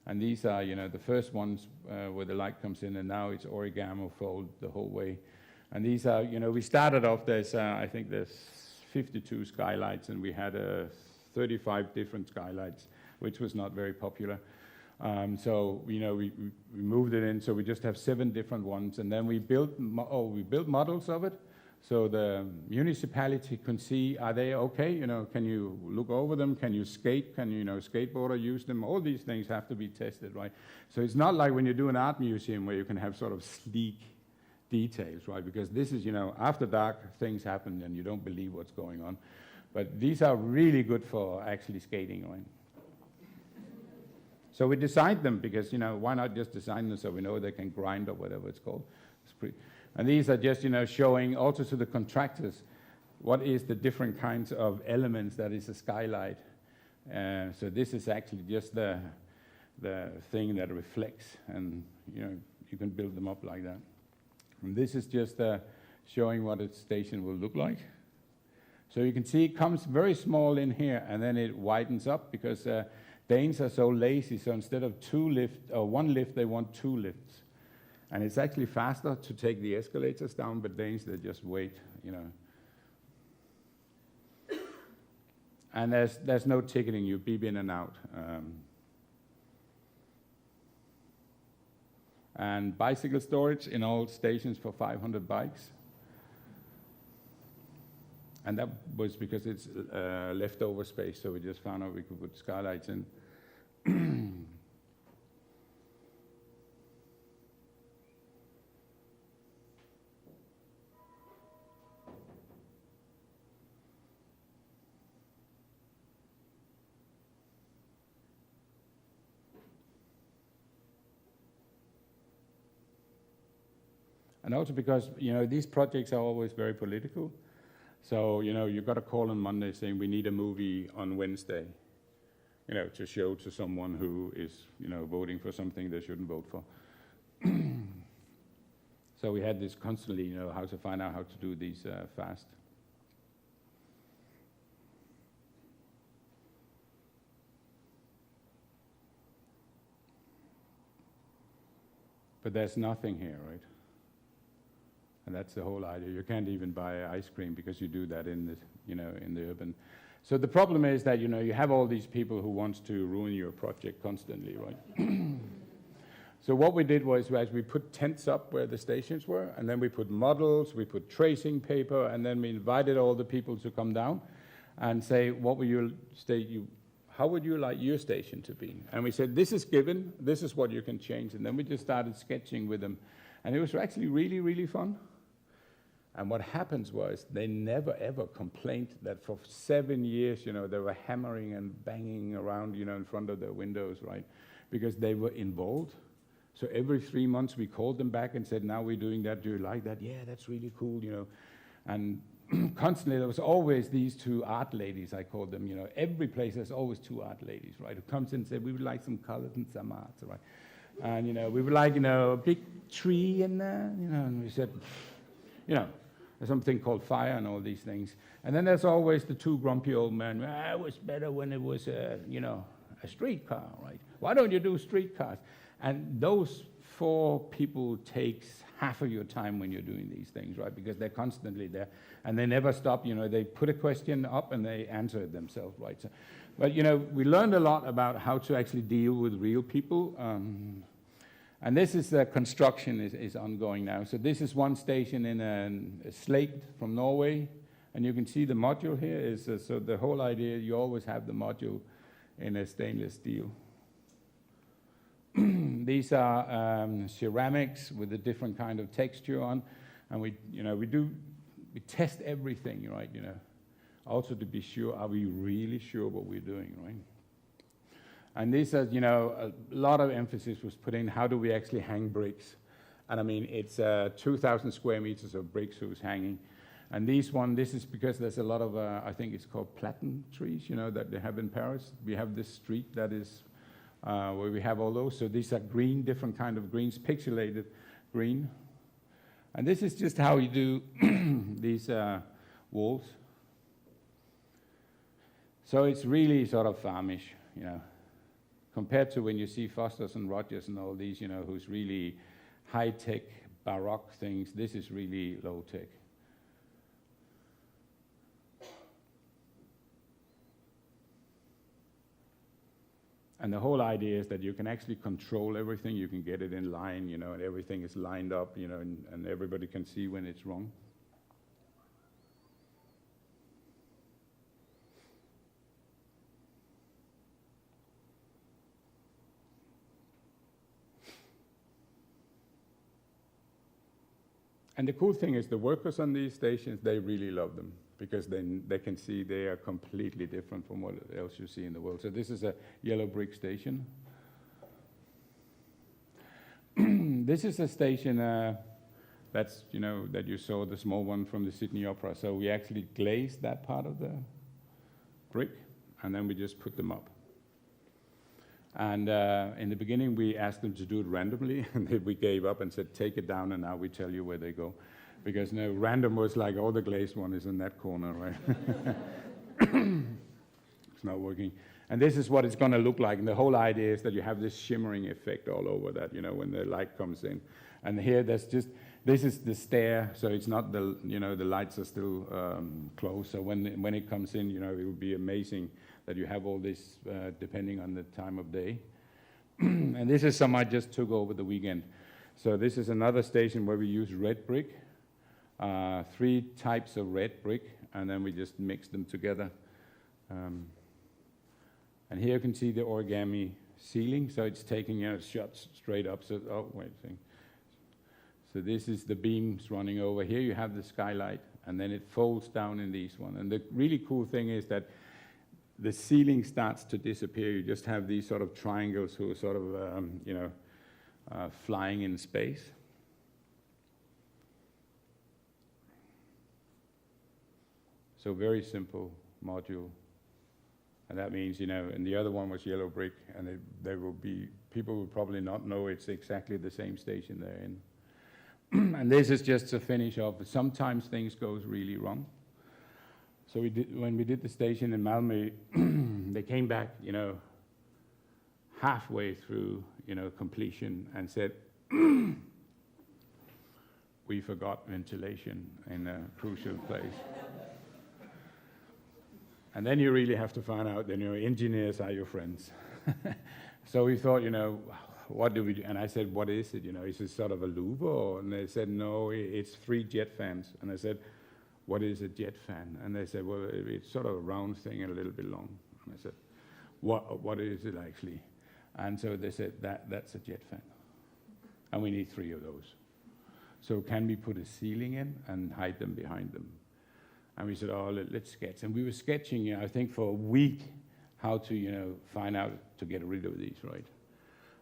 And these are, the first ones where the light comes in, and now it's origami fold the whole way. And these are, we started off, I think there's 52 skylights, and we had 35 different skylights, which was not very popular. So, we moved it in, so we just have 7 different ones, and then we built models of it, so the municipality can see, are they okay? Can you look over them? Can you skate? Can skateboarder use them? All these things have to be tested, right? So it's not like when you do an art museum where you can have sort of sleek details, right? Because this is, after dark, things happen and you don't believe what's going on. But these are really good for actually skating, right? So we designed them because, why not just design them so we know they can grind or whatever it's called. And these are just, showing also to the contractors what is the different kinds of elements that is a skylight. So this is actually just the thing that reflects, and, you can build them up like that. And this is just showing what a station will look like. So you can see it comes very small in here, and then it widens up because Danes are so lazy, so instead of 1 lift, they want 2 lifts. And it's actually faster to take the escalators down, but Danes, they just wait, And there's no ticketing, you beep in and out. And bicycle storage in all stations for 500 bikes. And that was because it's leftover space, so we just found out we could put skylights in. And also because, these projects are always very political. So, you got a call on Monday saying we need a movie on Wednesday, to show to someone who is, voting for something they shouldn't vote for. So we had this constantly, how to find out how to do these fast. But there's nothing here, right? And that's the whole idea. You can't even buy ice cream because you do that in the, in the urban. So the problem is that, you have all these people who wants to ruin your project constantly, right? So what we did was we put tents up where the stations were, and then we put models, we put tracing paper, and then we invited all the people to come down and say, how would you like your station to be? And we said, this is given, this is what you can change. And then we just started sketching with them. And it was actually really, really fun. And what happens was they never ever complained that for 7 years, they were hammering and banging around, in front of their windows, right? Because they were involved. So every 3 months we called them back and said, now we're doing that, do you like that? Yeah, that's really cool, And constantly there was always these two art ladies, I called them, every place there's always two art ladies, right? Who comes in and said, we would like some colors and some art, right? And, we would like, a big tree in there, and we said, there's something called fire and all these things. And then there's always the two grumpy old men, it was better when it was, a streetcar, right? Why don't you do streetcars? And those 4 people takes half of your time when you're doing these things, right? Because they're constantly there, and they never stop. They put a question up and they answer it themselves, right? So, but we learned a lot about how to actually deal with real people. And this is the construction is ongoing now. So this is one station in a slate from Norway, and you can see the module here is so the whole idea. You always have the module in a stainless steel. These are ceramics with a different kind of texture on, and we test everything, right? Also to be sure, are we really sure what we're doing, right? And this is, a lot of emphasis was put in how do we actually hang bricks, and I mean it's 2,000 square meters of bricks who's hanging, and this is because there's a lot of I think it's called platen trees, that they have in Paris. We have this street that is. Where we have all those. So these are green, different kind of greens, pixelated green. And this is just how you do these walls. So it's really sort of farmish, compared to when you see Fosters and Rogers and all these, who's really high-tech, baroque things. This is really low-tech. And the whole idea is that you can actually control everything. You can get it in line, and everything is lined up, and everybody can see when it's wrong. And the cool thing is the workers on these stations, they really love them, because then they can see they are completely different from what else you see in the world. So this is a yellow brick station. This is a station that's, that you saw, the small one from the Sydney Opera. So we actually glazed that part of the brick, and then we just put them up. And in the beginning, we asked them to do it randomly, and then we gave up and said, take it down, and now we tell you where they go. Because random was like, oh, the glazed one is in that corner, right? It's not working. And this is what it's going to look like. And the whole idea is that you have this shimmering effect all over that, when the light comes in. And here, this is the stair, so it's not the lights are still closed. So when it comes in, it will be amazing that you have all this depending on the time of day. And this is some I just took over the weekend. So this is another station where we use red brick. 3 types of red brick, and then we just mix them together. And here you can see the origami ceiling, so it's taking shots straight up. So, so this is the beams running over. Here you have the skylight, and then it folds down in these one. And the really cool thing is that the ceiling starts to disappear. You just have these sort of triangles who are sort of, flying in space. So very simple module. And that means, and the other one was yellow brick, and people will probably not know it's exactly the same station they're in. And this is just a finish off. Sometimes things goes really wrong. So when we did the station in Malmö, they came back, halfway through, completion and said, we forgot ventilation in a crucial place. And then you really have to find out that, engineers are your friends. So we thought, what do we do? And I said, what is it? Is it sort of a louver? And they said, no, it's 3 jet fans. And I said, what is a jet fan? And they said, well, it's sort of a round thing and a little bit long. And I said, what is it actually? And so they said, that's a jet fan. And we need 3 of those. So can we put a ceiling in and hide them behind them? And we said, oh, let's sketch. And we were sketching, I think, for a week how to, find out to get rid of these, right?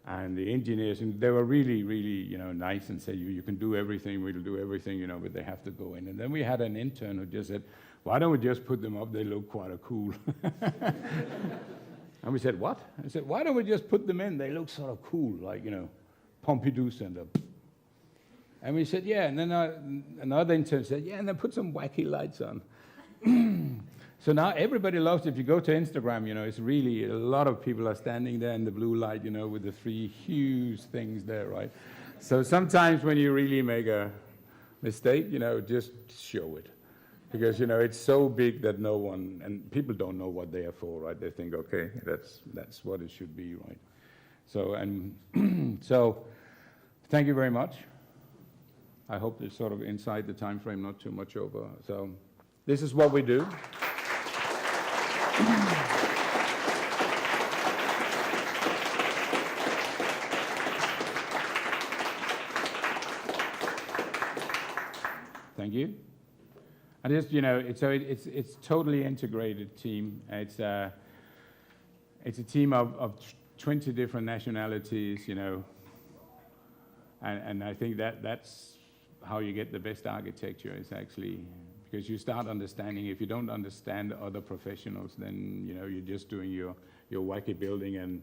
And the engineers, and they were really, really, nice and said, you can do everything, we'll do everything, but they have to go in. And then we had an intern who just said, why don't we just put them up? They look quite cool. And we said, what? I said, why don't we just put them in? They look sort of cool, like, Pompidou Center. And we said, yeah. And then another intern said, yeah, and then put some wacky lights on. So now everybody loves it. If you go to Instagram, it's really, a lot of people are standing there in the blue light, with the 3 huge things there, right? So sometimes when you really make a mistake, just show it. Because, it's so big that no one, and people don't know what they are for, right? They think, okay, that's what it should be, right? So, so thank you very much. I hope it's sort of inside the time frame, not too much over. So this is what we do. Thank you. And just, it's totally integrated team. It's a team of 20 different nationalities, and I think that's how you get the best architecture, is actually, because you start understanding. If you don't understand other professionals, then, you're just doing your wacky building, and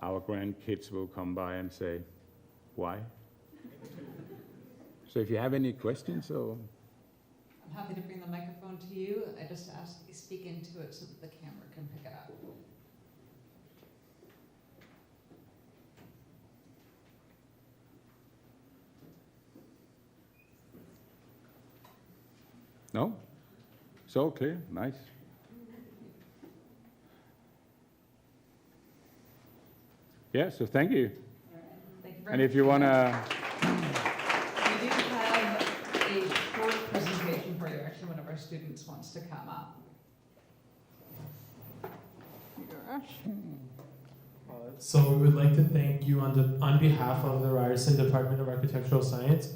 our grandkids will come by and say, why? So if you have any questions, or... I'm happy to bring the microphone to you. I just ask that you speak into it so that the camera can pick it up. No? So clear, nice. Yeah, so thank you. Thank you very And much. if you want to... We do have a short presentation for you. Actually, one of our students wants to come up. So we would like to thank you on behalf of the Ryerson Department of Architectural Science,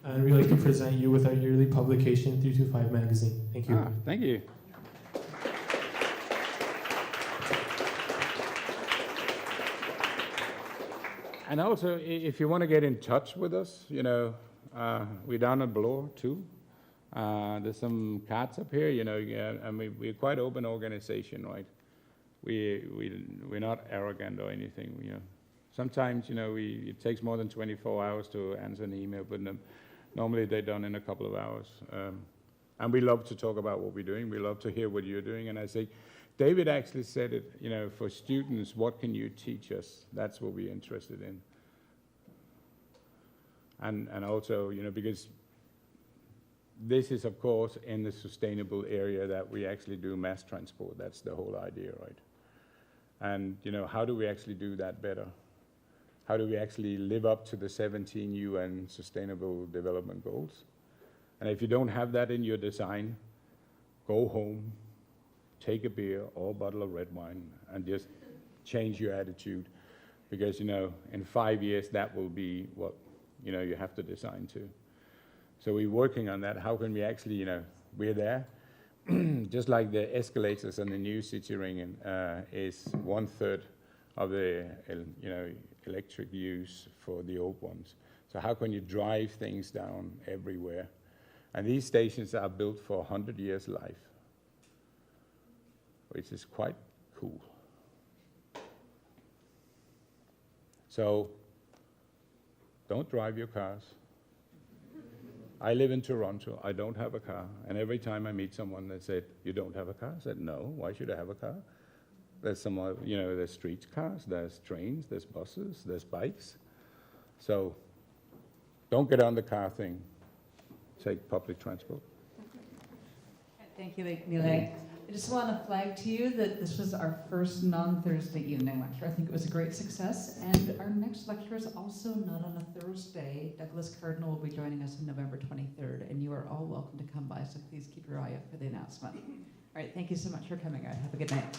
and we'd like to present you with our yearly publication, 325 magazine. Thank you. Thank you. And also, if you want to get in touch with us, we're down at Bloor too. There's some cards up here, and we're quite open organization, right? We're not arrogant or anything. Sometimes, it takes more than 24 hours to answer an email, but normally they're done in a couple of hours. And we love to talk about what we're doing. We love to hear what you're doing. And I say, David actually said it, for students, what can you teach us? That's what we're interested in. And also, because this is, of course, in the sustainable area that we actually do mass transport. That's the whole idea, right? And, how do we actually do that better? How do we actually live up to the 17 UN Sustainable Development Goals? And if you don't have that in your design, go home, take a beer or a bottle of red wine, and just change your attitude. Because, in 5 years, that will be what, you have to design to. So we're working on that. How can we actually, we're there. Just like the escalators on the new city ring is 1/3 of the, electric use for the old ones. So how can you drive things down everywhere? And these stations are built for 100 years life, which is quite cool. So don't drive your cars. I live in Toronto. I don't have a car. And every time I meet someone that said, you don't have a car? I said, no, why should I have a car? There's some, there's street cars, there's trains, there's buses, there's bikes. So don't get on the car thing. Take public transport. Thank you, Nille. I just want to flag to you that this was our first non-Thursday evening lecture. I think it was a great success. And our next lecture is also not on a Thursday. Douglas Cardinal will be joining us on November 23rd, and you are all welcome to come by, so please keep your eye out for the announcement. All right, thank you so much for coming out. Have a good night.